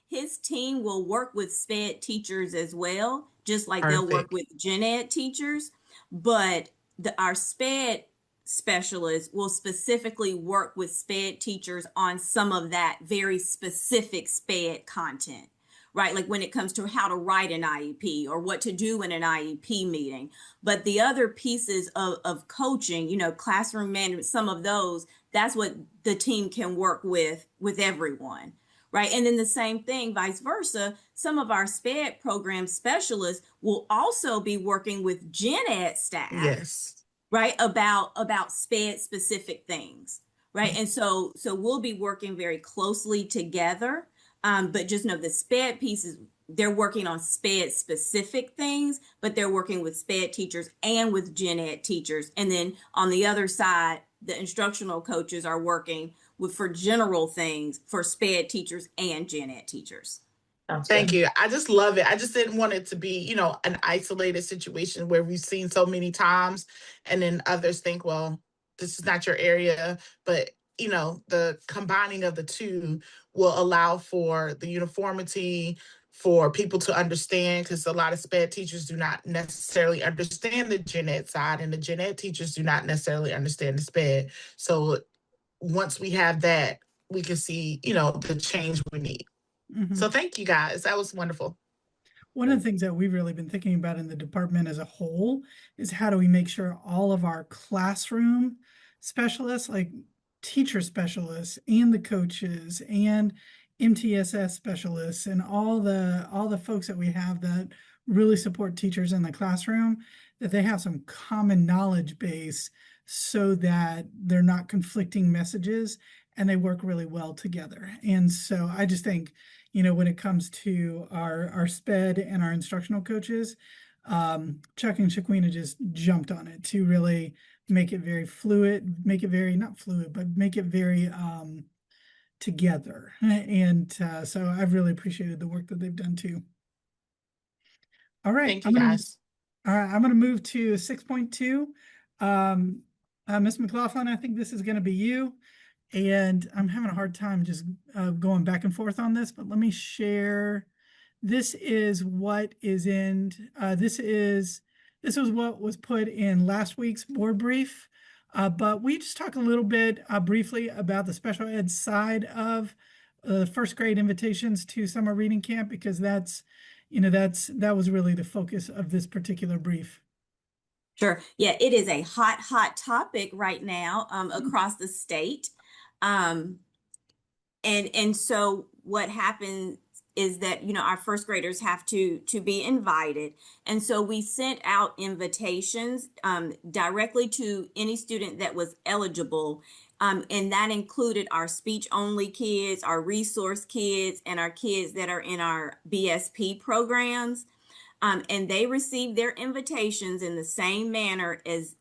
S7: his team will work with SPED teachers as well, just like they'll work
S3: Perfect.
S7: with Gen Ed teachers, but our SPED specialists will specifically work with SPED teachers on some of that very specific SPED content, right? Like when it comes to how to write an IEP or what to do in an IEP meeting. But the other pieces of coaching, classroom management, some of those, that's what the team can work with everyone. Right. And then the same thing, vice versa. Some of our SPED program specialists will also be working with Gen Ed staff,
S3: Yes.
S7: right, about SPED specific things, right? And so we'll be working very closely together, but just know the SPED pieces, they're working on SPED specific things, but they're working with SPED teachers and with Gen Ed teachers. And then on the other side, the instructional coaches are working for general things for SPED teachers and Gen Ed teachers.
S3: Thank you. I just love it. I just didn't want it to be, an isolated situation where we've seen so many times and then others think, well, this is not your area. But, the combining of the two will allow for the uniformity, for people to understand, because a lot of SPED teachers do not necessarily understand the Gen Ed side, and the Gen Ed teachers do not necessarily understand the SPED. So once we have that, we can see, the change we need.
S1: Mhm.
S3: So thank you guys. That was wonderful.
S1: One of the things that we've really been thinking about in the department as a whole is how do we make sure all of our classroom specialists, like teacher specialists and the coaches and MTSS specialists and all the folks that we have that really support teachers in the classroom, that they have some common knowledge base so that they're not conflicting messages and they work really well together. And so I just think, when it comes to our SPED and our instructional coaches, Chuck and Shaquina just jumped on it to really make it very fluid, make it very, not fluid, but make it very together. And so I've really appreciated the work that they've done too. All right.
S3: Thank you guys.
S1: All right, I'm going to move to 6.2. Ms. McLaughlin, I think this is going to be you. And I'm having a hard time just going back and forth on this, but let me share. This is what is in, this was what was put in last week's board brief. But we just talk a little bit briefly about the special ed side of first grade invitations to summer reading camp, because that was really the focus of this particular brief.
S7: Sure. Yeah, it is a hot topic right now across the state. And so what happens is that, our first graders have to be invited. And so we sent out invitations directly to any student that was eligible. And that included our speech only kids, our resource kids, and our kids that are in our BSP programs. And they received their invitations in the same manner as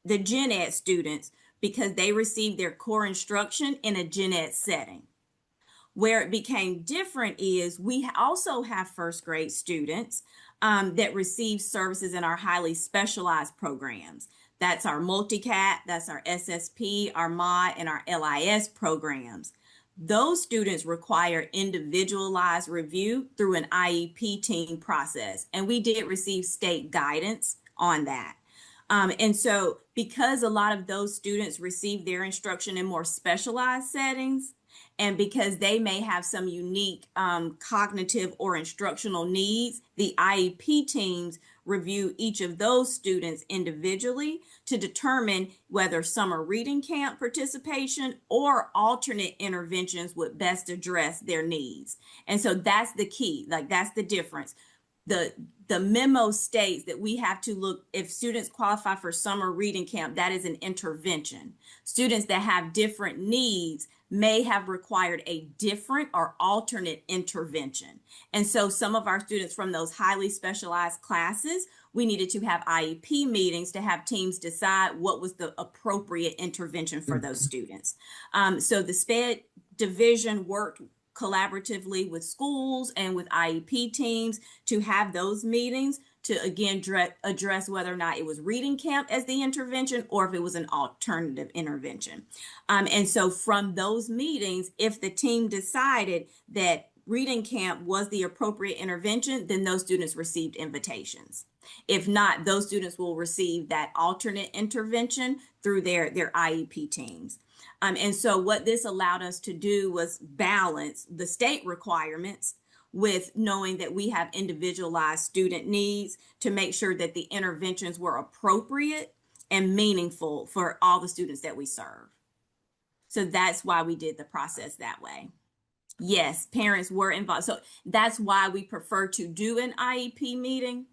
S7: the Gen Ed students, because they received their core instruction in a Gen Ed setting. Where it became different is we also have first grade students that receive services in our highly specialized programs. That's our multicat, that's our SSP, our MOD, and our LIS programs. Those students require individualized review through an IEP team process, and we did receive state guidance on that. And so because a lot of those students receive their instruction in more specialized settings, and because they may have some unique cognitive or instructional needs, the IEP teams review each of those students individually to determine whether summer reading camp participation or alternate interventions would best address their needs. And so that's the key, like that's the difference. The memo states that we have to look, if students qualify for summer reading camp, that is an intervention. Students that have different needs may have required a different or alternate intervention. And so some of our students from those highly specialized classes, we needed to have IEP meetings to have teams decide what was the appropriate intervention for those students. So the SPED division worked collaboratively with schools and with IEP teams to have those meetings to again address whether or not it was reading camp as the intervention or if it was an alternative intervention. And so from those meetings, if the team decided that reading camp was the appropriate intervention, then those students received invitations. If not, those students will receive that alternate intervention through their IEP teams. And so what this allowed us to do was balance the state requirements with knowing that we have individualized student needs to make sure that the interventions were appropriate and meaningful for all the students that we serve. So that's why we did the process that way. Yes, parents were involved. So that's why we prefer to do an IEP meeting.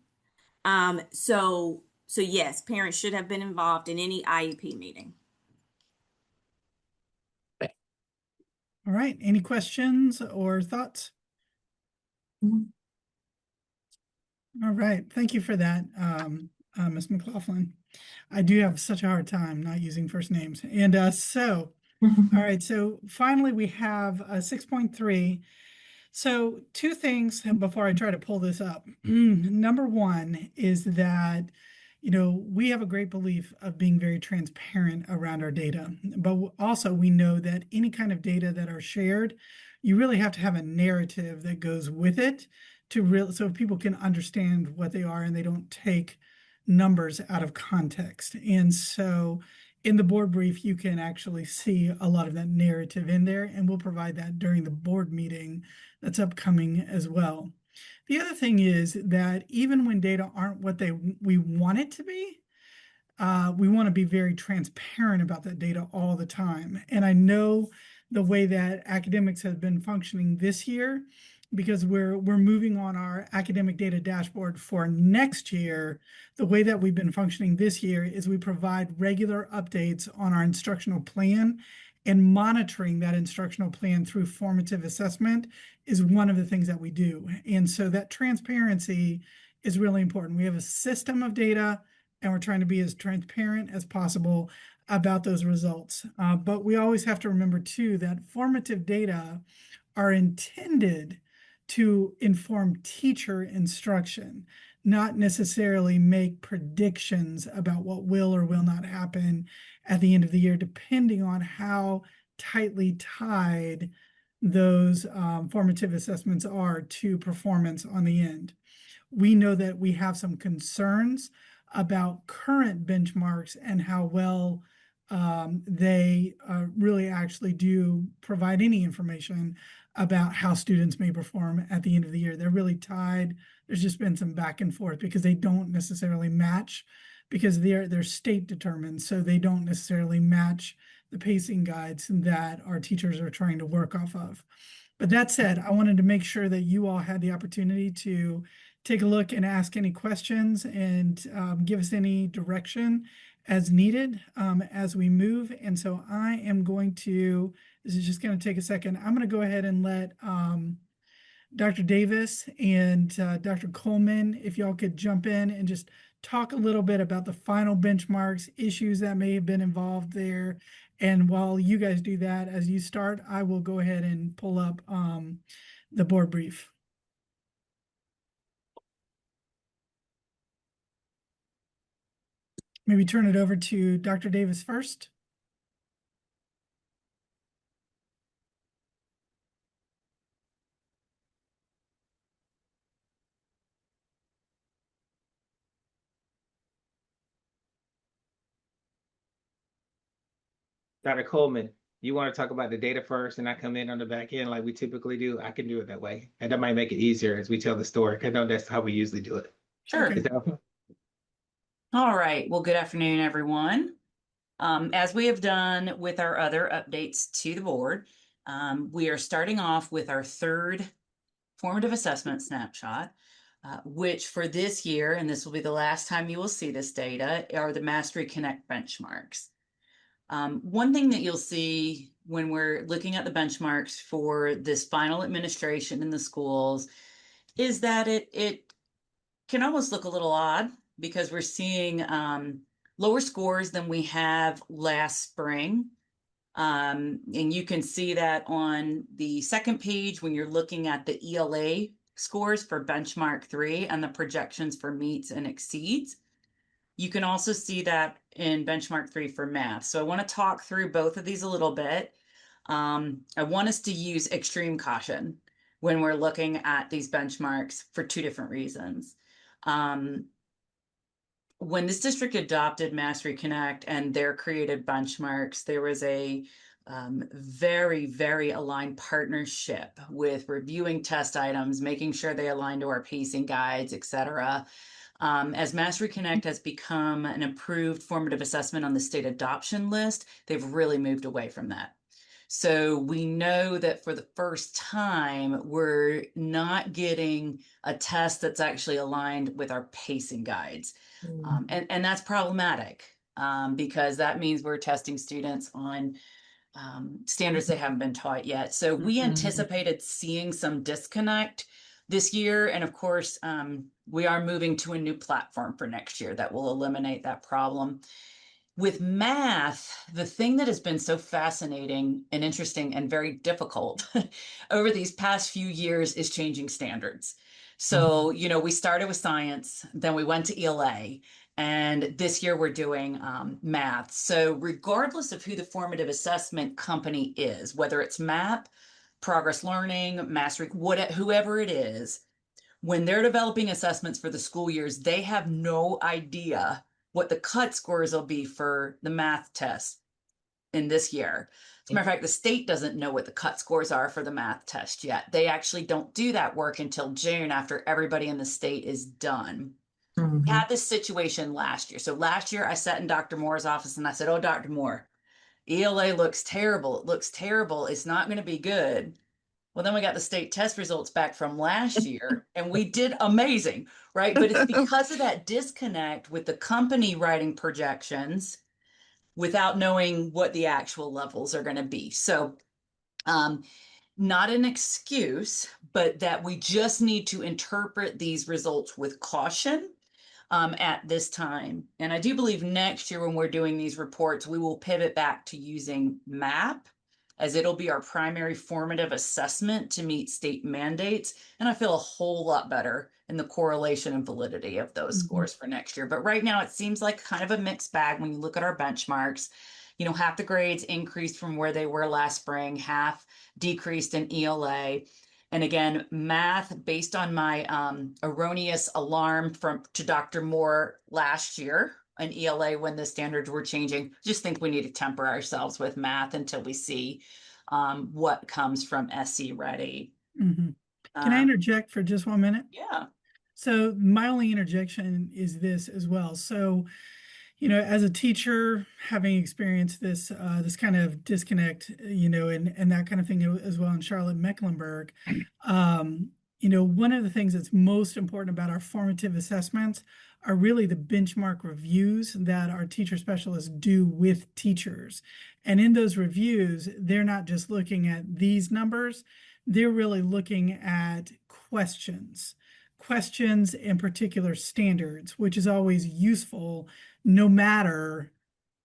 S7: So yes, parents should have been involved in any IEP meeting.
S1: All right, any questions or thoughts? All right, thank you for that, Ms. McLaughlin. I do have such a hard time not using first names. And all right, so finally we have 6.3. So two things before I try to pull this up. Number one is that, we have a great belief of being very transparent around our data, but also we know that any kind of data that are shared, you really have to have a narrative that goes with it so people can understand what they are and they don't take numbers out of context. And so in the board brief, you can actually see a lot of that narrative in there, and we'll provide that during the board meeting that's upcoming as well. The other thing is that even when data aren't what we want it to be, we want to be very transparent about that data all the time. And I know the way that academics have been functioning this year, because we're moving on our academic data dashboard for next year. The way that we've been functioning this year is we provide regular updates on our instructional plan, and monitoring that instructional plan through formative assessment is one of the things that we do. And so that transparency is really important. We have a system of data, and we're trying to be as transparent as possible about those results. But we always have to remember too that formative data are intended to inform teacher instruction, not necessarily make predictions about what will or will not happen at the end of the year, depending on how tightly tied those formative assessments are to performance on the end. We know that we have some concerns about current benchmarks and how well they really actually do provide any information about how students may perform at the end of the year. They're really tied. There's just been some back and forth because they don't necessarily match, because they're state determined, so they don't necessarily match the pacing guides that our teachers are trying to work off of. But that said, I wanted to make sure that you all had the opportunity to take a look and ask any questions and give us any direction as needed as we move. And so I am going to, this is just going to take a second. I'm going to go ahead and let Dr. Davis and Dr. Coleman, if y'all could jump in and just talk a little bit about the final benchmarks, issues that may have been involved there. And while you guys do that, as you start, I will go ahead and pull up the board brief. maybe turn it over to Dr. Davis first.
S5: Dr. Coleman, you want to talk about the data first and I come in on the back end like we typically do? I can do it that way. And that might make it easier as we tell the story. I know that's how we usually do it.
S8: Sure.
S1: Okay.
S8: All right. Well, good afternoon, everyone. As we have done with our other updates to the board, we are starting off with our third formative assessment snapshot, which for this year, and this will be the last time you will see this data, are the Mastery Connect benchmarks. One thing that you'll see when we're looking at the benchmarks for this final administration in the schools is that it can almost look a little odd because we're seeing lower scores than we have last spring. And you can see that on the second page when you're looking at the ELA scores for benchmark 3 and the projections for meets and exceeds. You can also see that in benchmark 3 for math. So I want to talk through both of these a little bit. I want us to use extreme caution when we're looking at these benchmarks for two different reasons. When this district adopted Mastery Connect and their created benchmarks, there was a very, very aligned partnership with reviewing test items, making sure they align to our pacing guides, et cetera. As Mastery Connect has become an approved formative assessment on the state adoption list, they've really moved away from that. So we know that for the first time, we're not getting a test that's actually aligned with our pacing guides. And that's problematic because that means we're testing students on standards they haven't been taught yet. So we anticipated seeing some disconnect this year. And of course, we are moving to a new platform for next year that will eliminate that problem. With math, the thing that has been so fascinating and interesting and very difficult over these past few years is changing standards. So, you know, we started with science, then we went to ELA, and this year we're doing math. So regardless of who the formative assessment company is, whether it's MAP, Progress Learning, Mastery, whoever it is, when they're developing assessments for the school years, they have no idea what the cut scores will be for the math test in this year. As a matter of fact, the state doesn't know what the cut scores are for the math test yet. They actually don't do that work until June after everybody in the state is done. We had this situation last year. So last year I sat in Dr. Moore's office and I said, "Oh, Dr. Moore, ELA looks terrible. It looks terrible. It's not going to be good." Well, then we got the state test results back from last year and we did amazing, right? But it's because of that disconnect with the company writing projections without knowing what the actual levels are going to be. So, not an excuse, but that we just need to interpret these results with caution at this time. And I do believe next year when we're doing these reports, we will pivot back to using MAP as it'll be our primary formative assessment to meet state mandates. And I feel a whole lot better in the correlation and validity of those scores for next year. But right now it seems like kind of a mixed bag when you look at our benchmarks. You know, half the grades increased from where they were last spring, half decreased in ELA. And again, math, based on my erroneous alarm to Dr. Moore last year in ELA when the standards were changing, just think we need to temper ourselves with math until we see what comes from SE Ready.
S1: Can I interject for just 1 minute?
S8: Yeah.
S1: So my only interjection is this as well. So, you know, as a teacher, having experienced this this kind of disconnect, you know, and that kind of thing as well in Charlotte, Mecklenburg, you know, one of the things that's most important about our formative assessments are really the benchmark reviews that our teacher specialists do with teachers. And in those reviews, they're not just looking at these numbers, they're really looking at questions and particular standards, which is always useful no matter,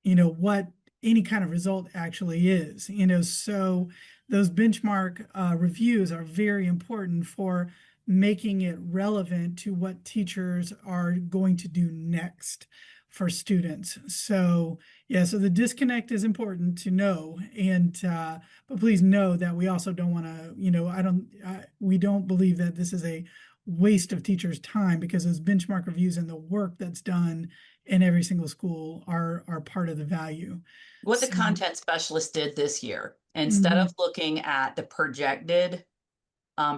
S1: you know, what any kind of result actually is, you know. So those benchmark reviews are very important for making it relevant to what teachers are going to do next for students. So yeah, so the disconnect is important to know, and but please know that we also don't want to, we don't believe that this is a waste of teachers' time, because those benchmark reviews and the work that's done in every single school are part of the value.
S8: What the
S1: So-
S8: content specialist did this year, instead of looking at the projected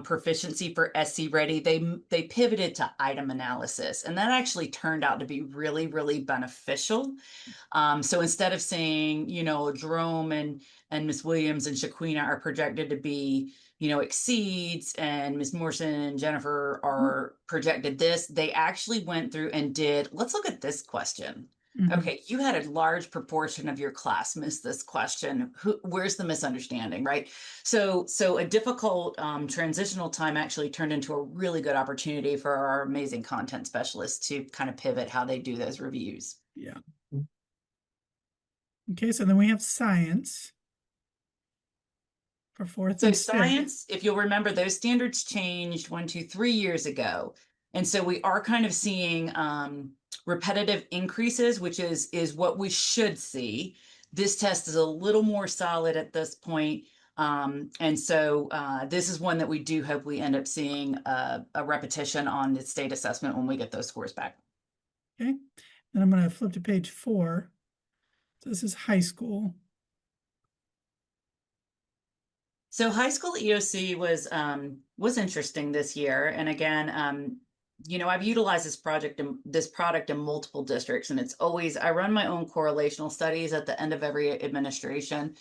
S8: proficiency for SC Ready, they pivoted to item analysis, and that actually turned out to be really, really beneficial. So instead of saying, Jerome and Miss Williams and Shaquina are projected to be, exceeds, and Miss Morrison and Jennifer are projected this, they actually went through and did, let's look at this question. Okay, you had a large proportion of your class miss this question. Where's the misunderstanding, right? So a difficult transitional time actually turned into a really good opportunity for our amazing content specialists to kind of pivot how they do those reviews.
S1: Yeah. Okay, so then we have science for fourth
S8: So
S1: and fifth.
S8: science, if you'll remember, those standards changed 1, 2, 3 years ago. And so we are kind of seeing repetitive increases, which is what we should see. This test is a little more solid at this point. And so this is one that we do hope we end up seeing a repetition on the state assessment when we get those scores back.
S1: Okay, then I'm going to flip to page 4. So this is high school.
S8: So high school EOC was interesting this year, and again, I've utilized this product in multiple districts, and it's always, I run my own correlational studies at the end of every administration.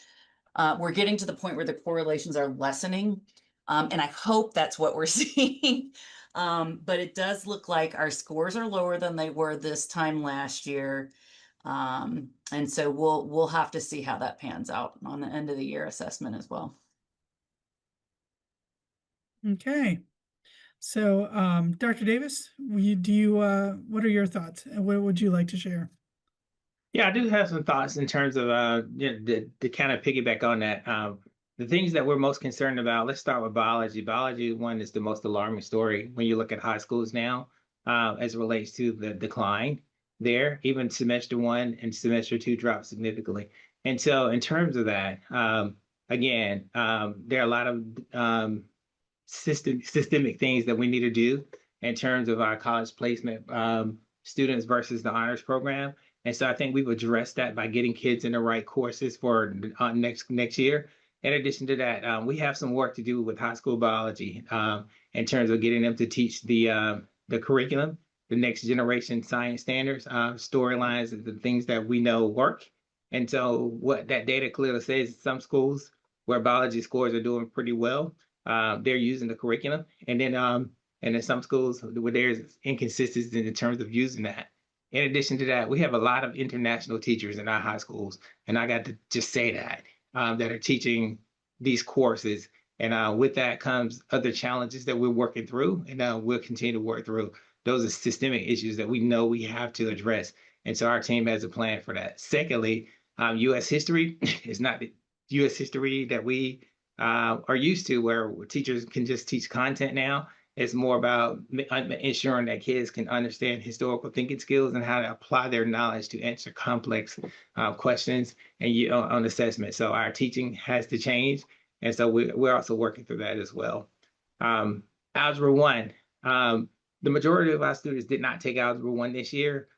S8: We're getting to the point where the correlations are lessening, and I hope that's what we're seeing. But it does look like our scores are lower than they were this time last year. And so we'll have to see how that pans out on the end of the year assessment as well.
S1: Okay, so Dr. Davis, what are your thoughts, and what would you like to share?
S5: Yeah, I do have some thoughts in terms of to kind of piggyback on that. The things that we're most concerned about. Let's start with biology. Biology, one, is the most alarming story when you look at high schools now, as it relates to the decline there. Even semester 1 and semester 2 dropped significantly. And so, in terms of that, again, there are a lot of systemic things that we need to do in terms of our college placement students versus the honors program. And so I think we've addressed that by getting kids in the right courses for next year. In addition to that, we have some work to do with high school biology in terms of getting them to teach the curriculum, the next generation science standards, storylines, and the things that we know work. And so what that data clearly says, some schools where biology scores are doing pretty well, they're using the curriculum, and then some schools where there's inconsistency in terms of using that. In addition to that, we have a lot of international teachers in our high schools, and I got to just say that that are teaching these courses, and with that comes other challenges that we're working through, and we'll continue to work through. Those are systemic issues that we know we have to address, and so our team has a plan for that. Secondly, U.S. history is not the U.S. history that we are used to, where teachers can just teach content now. It's more about ensuring that kids can understand historical thinking skills and how to apply their knowledge to answer complex questions and on assessment. So our teaching has to change, and so we're also working through that as well. Algebra 1, the majority of our students did not take Algebra 1 this year.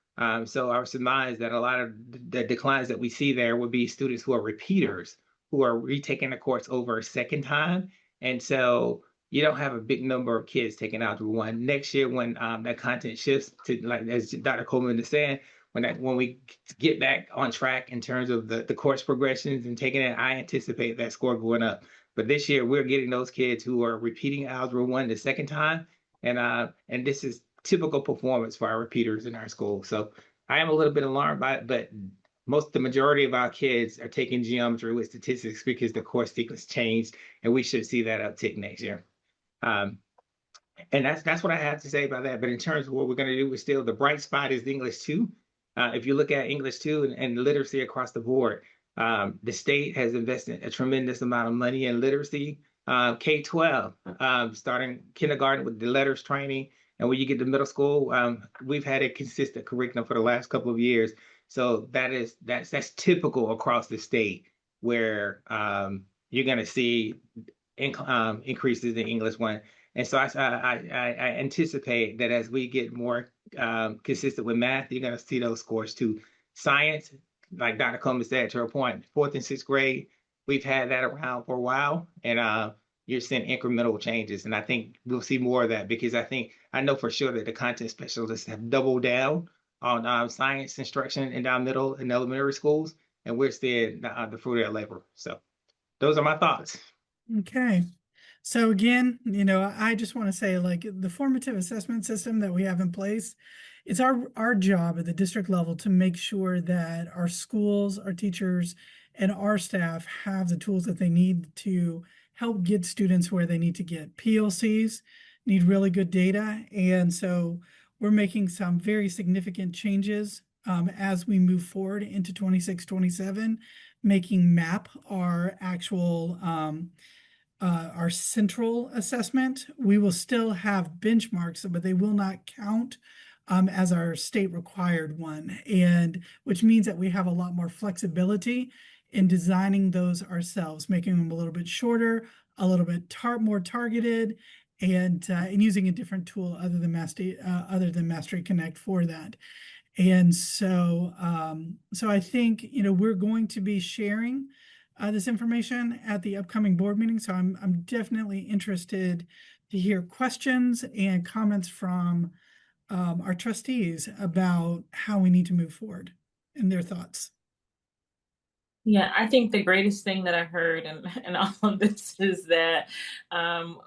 S5: So our surmise that a lot of the declines that we see there would be students who are repeaters, who are retaking the course over a second time. And so you don't have a big number of kids taking Algebra 1. Next year, when that content shifts to, like as Dr. Coleman is saying, when we get back on track in terms of the course progressions and taking it, I anticipate that score going up. But this year, we're getting those kids who are repeating Algebra 1 the second time. And this is typical performance for our repeaters in our school. So I am a little bit alarmed by it, but the majority of our kids are taking geometry with statistics because the course sequence changed, and we should see that uptick next year. And that's what I have to say about that. But in terms of what we're going to do, still the bright spot is English 2. If you look at English 2 and literacy across the board, the state has invested a tremendous amount of money in literacy. K-12, starting kindergarten with the letters training, And when you get to middle school, we've had a consistent curriculum for the last couple of years. So that's typical across the state, where you're going to see increases in English 1. And so I anticipate that as we get more consistent with math, you're going to see those scores too. Science, like Dr. Coleman said, to her point, 4th and 6th grade, we've had that around for a while, and you're seeing incremental changes. And I think we'll see more of that, because I know for sure that the content specialists have doubled down on science instruction in our middle and elementary schools, and we're seeing the fruit of their labor. So those are my thoughts.
S1: Okay. So again, I just want to say, like, the formative assessment system that we have in place, it's our job at the district level to make sure that our schools, our teachers, and our staff have the tools that they need to help get students where they need to get. PLCs need really good data, and so we're making some very significant changes as we move forward into 26, 27, making MAP our actual our central assessment. We will still have benchmarks, but they will not count as our state required one, and which means that we have a lot more flexibility in designing those ourselves, making them a little bit shorter, a little bit more targeted, and using a different tool other than Mastery Connect for that. And so, so I think, we're going to be sharing this information at the upcoming board meeting. So I'm definitely interested to hear questions and comments from our trustees about how we need to move forward and their thoughts.
S2: Yeah, I think the greatest thing that I heard in all of this is that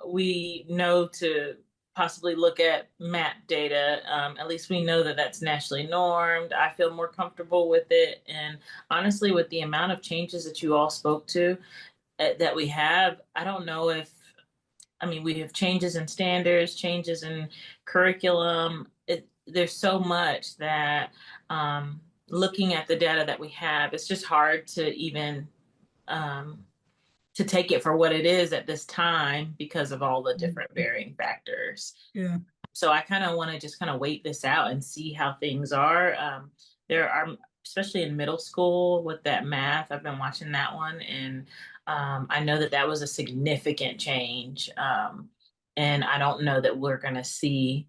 S2: we know to possibly look at MAP data. At least we know that that's nationally normed. I feel more comfortable with it. And honestly, with the amount of changes that you all spoke to that we have, I don't know if, we have changes in standards, changes in curriculum. There's so much that looking at the data that we have, it's just hard to even to take it for what it is at this time because of all the different varying factors.
S1: Yeah.
S2: So I kind of want to just kind of wait this out and see how things are. There are, especially in middle school with that math, I've been watching that one, and I know that was a significant change. And I don't know that we're going to see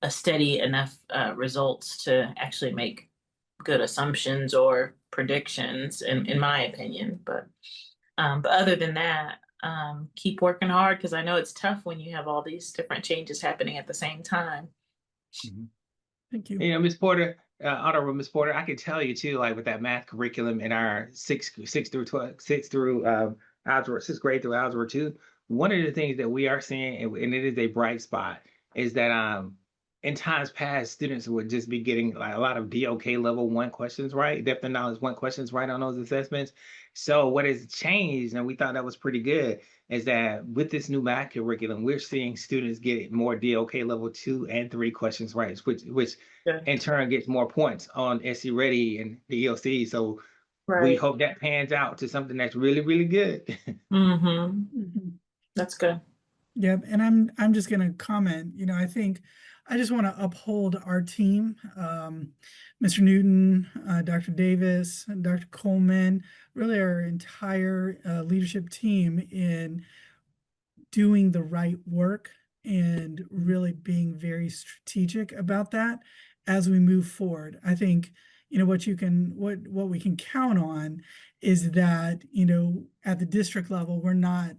S2: a steady enough results to actually make good assumptions or predictions, in my opinion. But other than that, keep working hard, because I know it's tough when you have all these different changes happening at the same time.
S5: Mm-hmm.
S1: Thank you.
S5: Ms. Porter, Honorable Ms. Porter, I can tell you too, like with that math curriculum in our sixth grade through algebra 2, one of the things that we are seeing, and it is a bright spot, is that in times past, students would just be getting like a lot of DOK level 1 questions right, depth of knowledge 1 questions right on those assessments. So what has changed, and we thought that was pretty good, is that with this new math curriculum, we're seeing students get more DOK level 2 and 3 questions right, which in turn gets more points on SC Ready and the ELC. So we hope that pans out to something that's really, really good.
S1: Mm-hmm.
S2: That's good.
S1: Yep. And I'm just going to comment, I think I just want to uphold our team, Mr. Newton, Dr. Davis, and Dr. Coleman, really our entire leadership team in doing the right work and really being very strategic about that as we move forward. I think, what we can count on is that, at the district level, we're not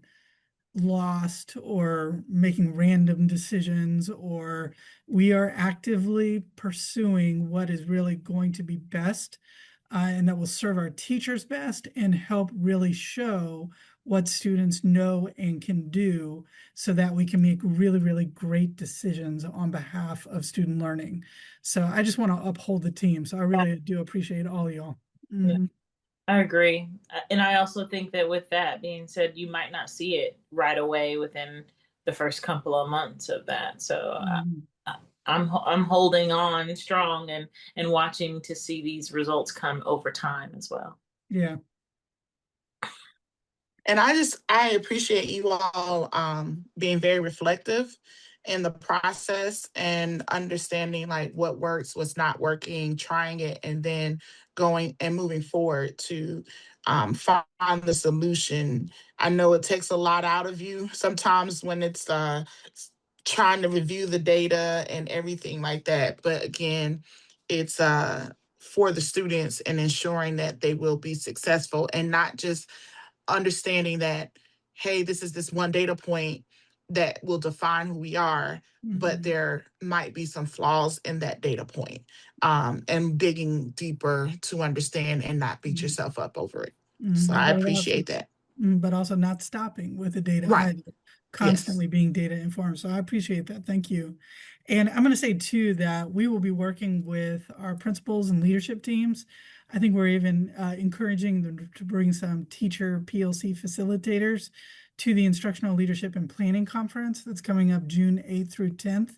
S1: lost or making random decisions, or we are actively pursuing what is really going to be best and that will serve our teachers best and help really show what students know and can do so that we can make really, really great decisions on behalf of student learning. So I just want to uphold the team. So I really do appreciate all y'all. Mm-hmm.
S2: Yeah. I agree. And I also think that with that being said, you might not see it right away within the first couple of months of that. So I'm holding on strong and watching to see these results come over time as well.
S1: Yeah.
S3: And I appreciate you all being very reflective in the process and understanding like what works, what's not working, trying it, and then going and moving forward to find the solution. I know it takes a lot out of you sometimes when it's trying to review the data and everything like that. But again, it's for the students and ensuring that they will be successful and not just understanding that, hey, this is this one data point that will define who we are, but there might be some flaws in that data point, and digging deeper to understand and not beat yourself up over it. So I appreciate that.
S1: But also not stopping with the data
S3: Right.
S1: either, constantly being data informed. So I appreciate that. Thank you. And I'm going to say too that we will be working with our principals and leadership teams. I think we're even encouraging them to bring some teacher PLC facilitators to the Instructional Leadership and Planning Conference that's coming up June 8th through 10th.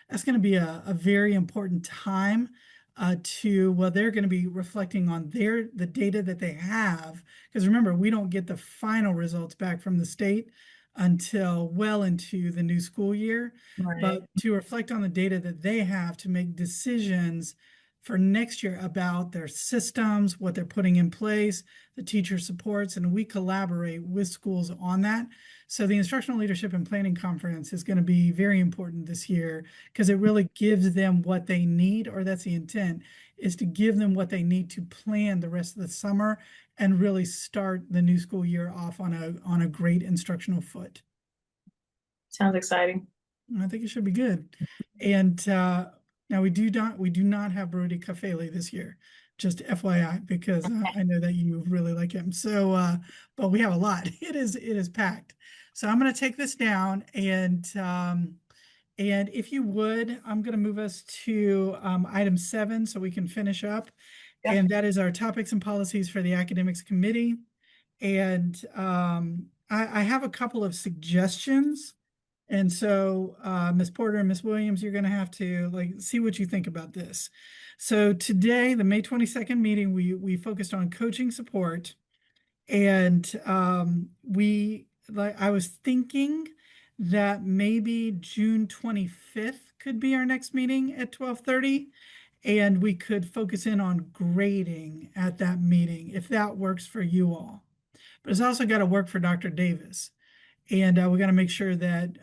S1: That's going to be a very important time they're going to be reflecting on the data that they have, because remember, we don't get the final results back from the state until well into the new school year. But to reflect on the data that they have to make decisions for next year about their systems, what they're putting in place, the teacher supports, and we collaborate with schools on that. So the Instructional Leadership and Planning Conference is going to be very important this year because it really gives them what they need, or that's the intent, is to give them what they need to plan the rest of the summer and really start the new school year off on a great instructional foot.
S2: Sounds exciting.
S1: I think it should be good. And now we do not have Brody Cafele this year, just FYI, because I know that you really like him. So, but we have a lot. It is packed. So I'm going to take this down, and if you would, I'm going to move us to item 7 so we can finish up.
S2: Yeah.
S1: And that is our topics and policies for the academics committee. And I have a couple of suggestions. And so Ms. Porter and Ms. Williams, you're going to have to see what you think about this. So today, the May 22nd meeting, we focused on coaching support. And I was thinking that maybe June 25th could be our next meeting at 12:30, and we could focus in on grading at that meeting, if that works for you all. But it's also got to work for Dr. Davis, and we got to make sure that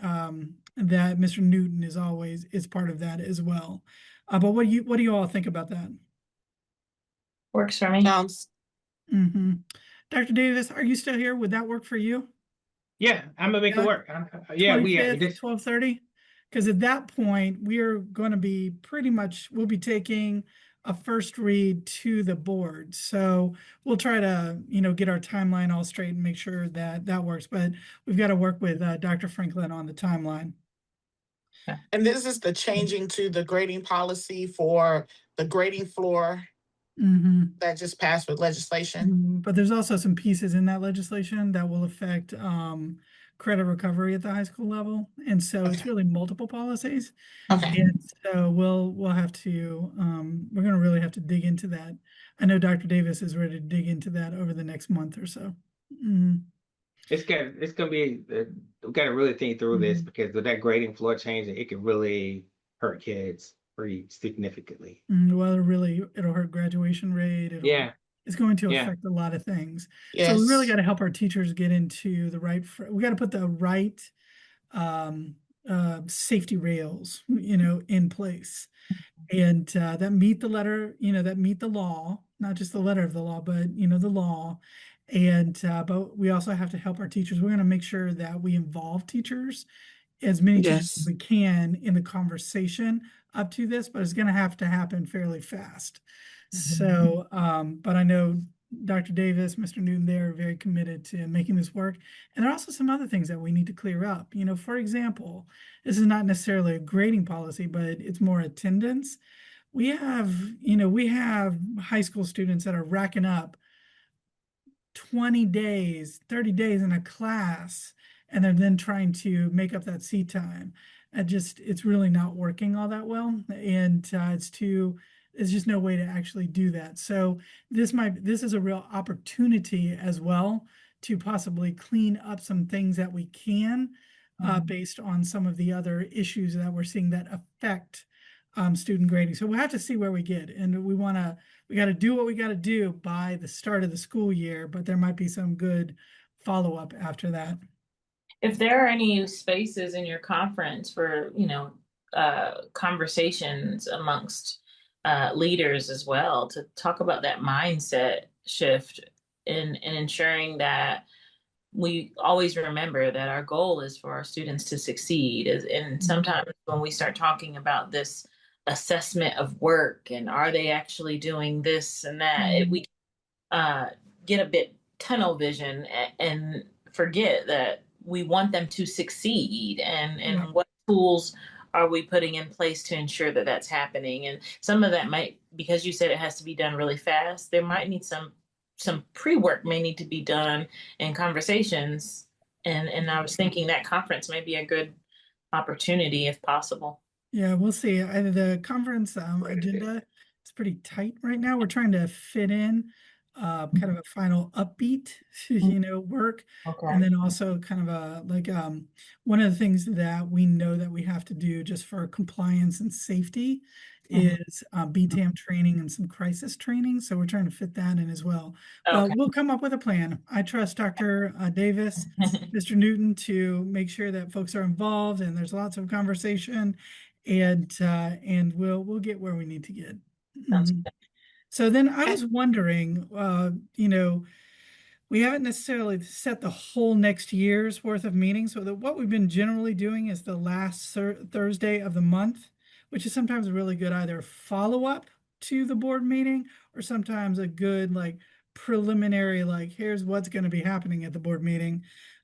S1: that Mr. Newton is part of that as well. But what do you all think about that?
S2: Works for me.
S3: Sounds
S1: Dr. Davis, are you still here? Would that work for you?
S5: Yeah, I'm gonna make it work. Yeah, we
S1: 12:30. Because at that point, we are going to be we'll be taking a first read to the board. So we'll try to, get our timeline all straight and make sure that that works. But we've got to work with Dr. Franklin on the timeline.
S3: And this is the changing to the grading policy for the grading floor that just passed with legislation.
S1: But there's also some pieces in that legislation that will affect credit recovery at the high school level. And so it's really multiple policies.
S3: Okay.
S1: And so we'll have to, we're going to really have to dig into that. I know Dr. Davis is ready to dig into that over the next month or so.
S5: It's gonna be we got to really think through this, because with that grading floor change, it could really hurt kids pretty significantly.
S1: Well, it'll hurt graduation rate. It's going to affect a lot of things.
S3: Yes.
S1: So we really got to help our teachers get into the right, we got to put the right safety rails, in place. And that meet the letter, that meet the law, not just the letter of the law, but, the law. And, but we also have to help our teachers. We're going to make sure that we involve teachers, as many teachers as we can, in the conversation up to this, but it's going to have to happen fairly fast. So, but I know Dr. Davis, Mr. Newton, they're very committed to making this work. And there are also some other things that we need to clear up. For example, this is not necessarily a grading policy, but it's more attendance. We have high school students that are racking up 20 days, 30 days in a class, and they're then trying to make up that seat time. It's really not working all that well. And there's just no way to actually do that. So this is a real opportunity as well to possibly clean up some things that we can based on some of the other issues that we're seeing that affect student grading. So we'll have to see where we get, and we got to do what we got to do by the start of the school year, but there might be some good follow-up after that.
S2: If there are any spaces in your conference for, conversations amongst leaders as well to talk about that mindset shift in ensuring that we always remember that our goal is for our students to succeed. And sometimes when we start talking about this assessment of work and are they actually doing this and that, we get a bit tunnel vision and forget that we want them to succeed and what tools are we putting in place to ensure that that's happening. And some of that might, because you said it has to be done really fast, there might need some pre-work may need to be done in conversations. And I was thinking that conference may be a good opportunity if possible.
S1: Yeah, we'll see. The conference agenda is pretty tight right now. We're trying to fit in kind of a final upbeat, work. And then also kind of one of the things that we know that we have to do just for compliance and safety is BTAM training and some crisis training. So we're trying to fit that in as well. But we'll come up with a plan. I trust Dr. Davis, Mr. Newton, to make sure that folks are involved and there's lots of conversation, and we'll get where we need to get. So then I was wondering, we haven't necessarily set the whole next year's worth of meetings. So what we've been generally doing is the last Thursday of the month, which is sometimes a really good either follow-up to the board meeting or sometimes a good preliminary, here's what's going to be happening at the board meeting.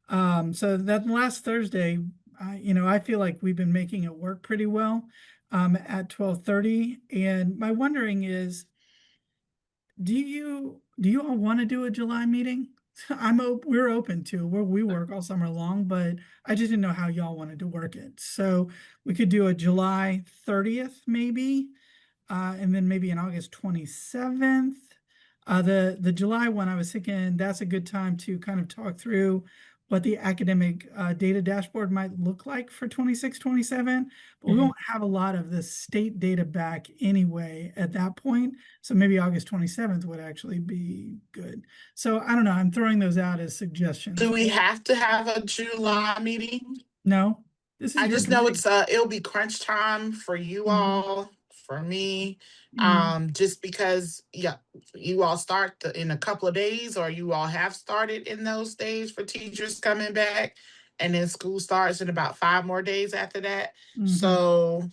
S1: So that last Thursday, I feel like we've been making it work pretty well at 12:30. And my wondering is, do you all want to do a July meeting? We're open to where we work all summer long, but I just didn't know how y'all wanted to work it. So we could do a July 30th maybe, and then maybe an August 27th. The July one, I was thinking that's a good time to kind of talk through what the academic data dashboard might look like for 26-27, but we won't have a lot of the state data back anyway at that point. So maybe August 27th would actually be good. So I don't know, I'm throwing those out as suggestions.
S3: Do we have to have a July meeting?
S1: No, this is
S3: I
S1: your
S3: just know
S1: committee.
S3: it'll be crunch time for you all, for me. Just because you all start in a couple of days, or you all have started in those days for teachers coming back, and then school starts in about 5 more days after that. So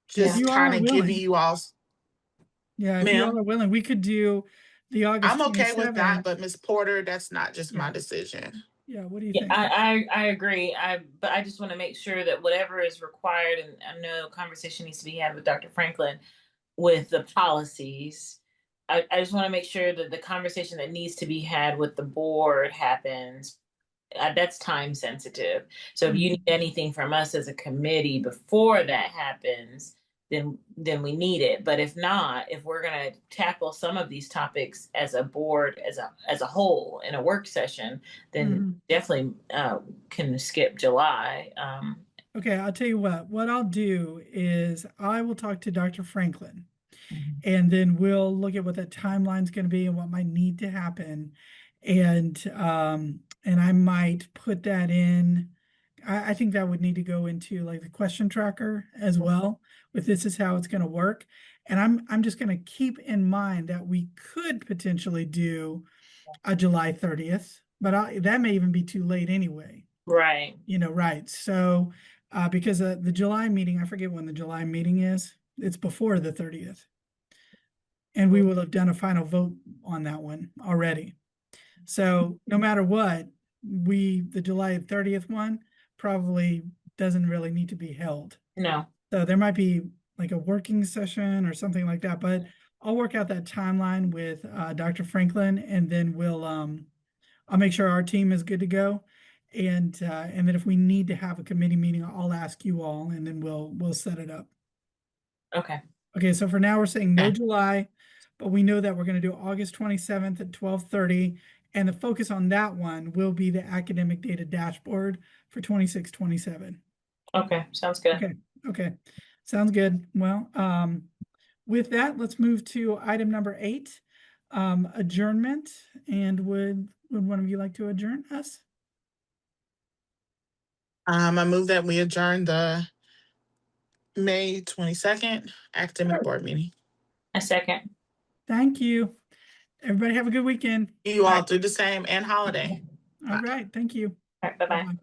S3: just kind of giving you all.
S1: Yeah, if you all are willing, we could do the August
S3: I'm okay with that,
S1: 27th.
S3: but Ms. Porter, that's not just my decision.
S1: Yeah, what do you
S2: Yeah,
S1: think?
S2: I agree. But I just want to make sure that whatever is required, and I know conversation needs to be had with Dr. Franklin with the policies. I just want to make sure that the conversation that needs to be had with the board happens. That's time sensitive. So if you need anything from us as a committee before that happens, then we need it. But if not, if we're going to tackle some of these topics as a board, as a whole in a work session, then definitely can skip July.
S1: Okay, I'll tell you what I'll do is I will talk to Dr. Franklin, and then we'll look at what that timeline's going to be and what might need to happen. And I might put that in. I think that would need to go into the question tracker as well, with this is how it's going to work. And I'm just going to keep in mind that we could potentially do a July 30th, but that may even be too late anyway.
S2: Right.
S1: Right. So because the July meeting, I forget when the July meeting is. It's before the 30th. And we will have done a final vote on that one already. So no matter what, the July 30th one probably doesn't really need to be held.
S2: No.
S1: So there might be a working session or something like that, but I'll work out that timeline with Dr. Franklin, and then I'll make sure our team is good to go. And then if we need to have a committee meeting, I'll ask you all, and then we'll set it up.
S2: Okay.
S1: Okay, so for now we're saying no July, but we know that we're going to do August 27th at 12:30, And the focus on that one will be the academic data dashboard for 26-27.
S2: Okay, sounds good.
S1: Okay, okay, sounds good. Well, with that, let's move to item number 8, adjournment. And would one of you like to adjourn us?
S3: I move that we adjourn the May 22nd academic board meeting.
S2: A second.
S1: Thank you. Everybody have a good weekend.
S3: You all do the same and holiday.
S1: All right, thank you.
S2: All right, bye-bye.
S1: Bye-bye.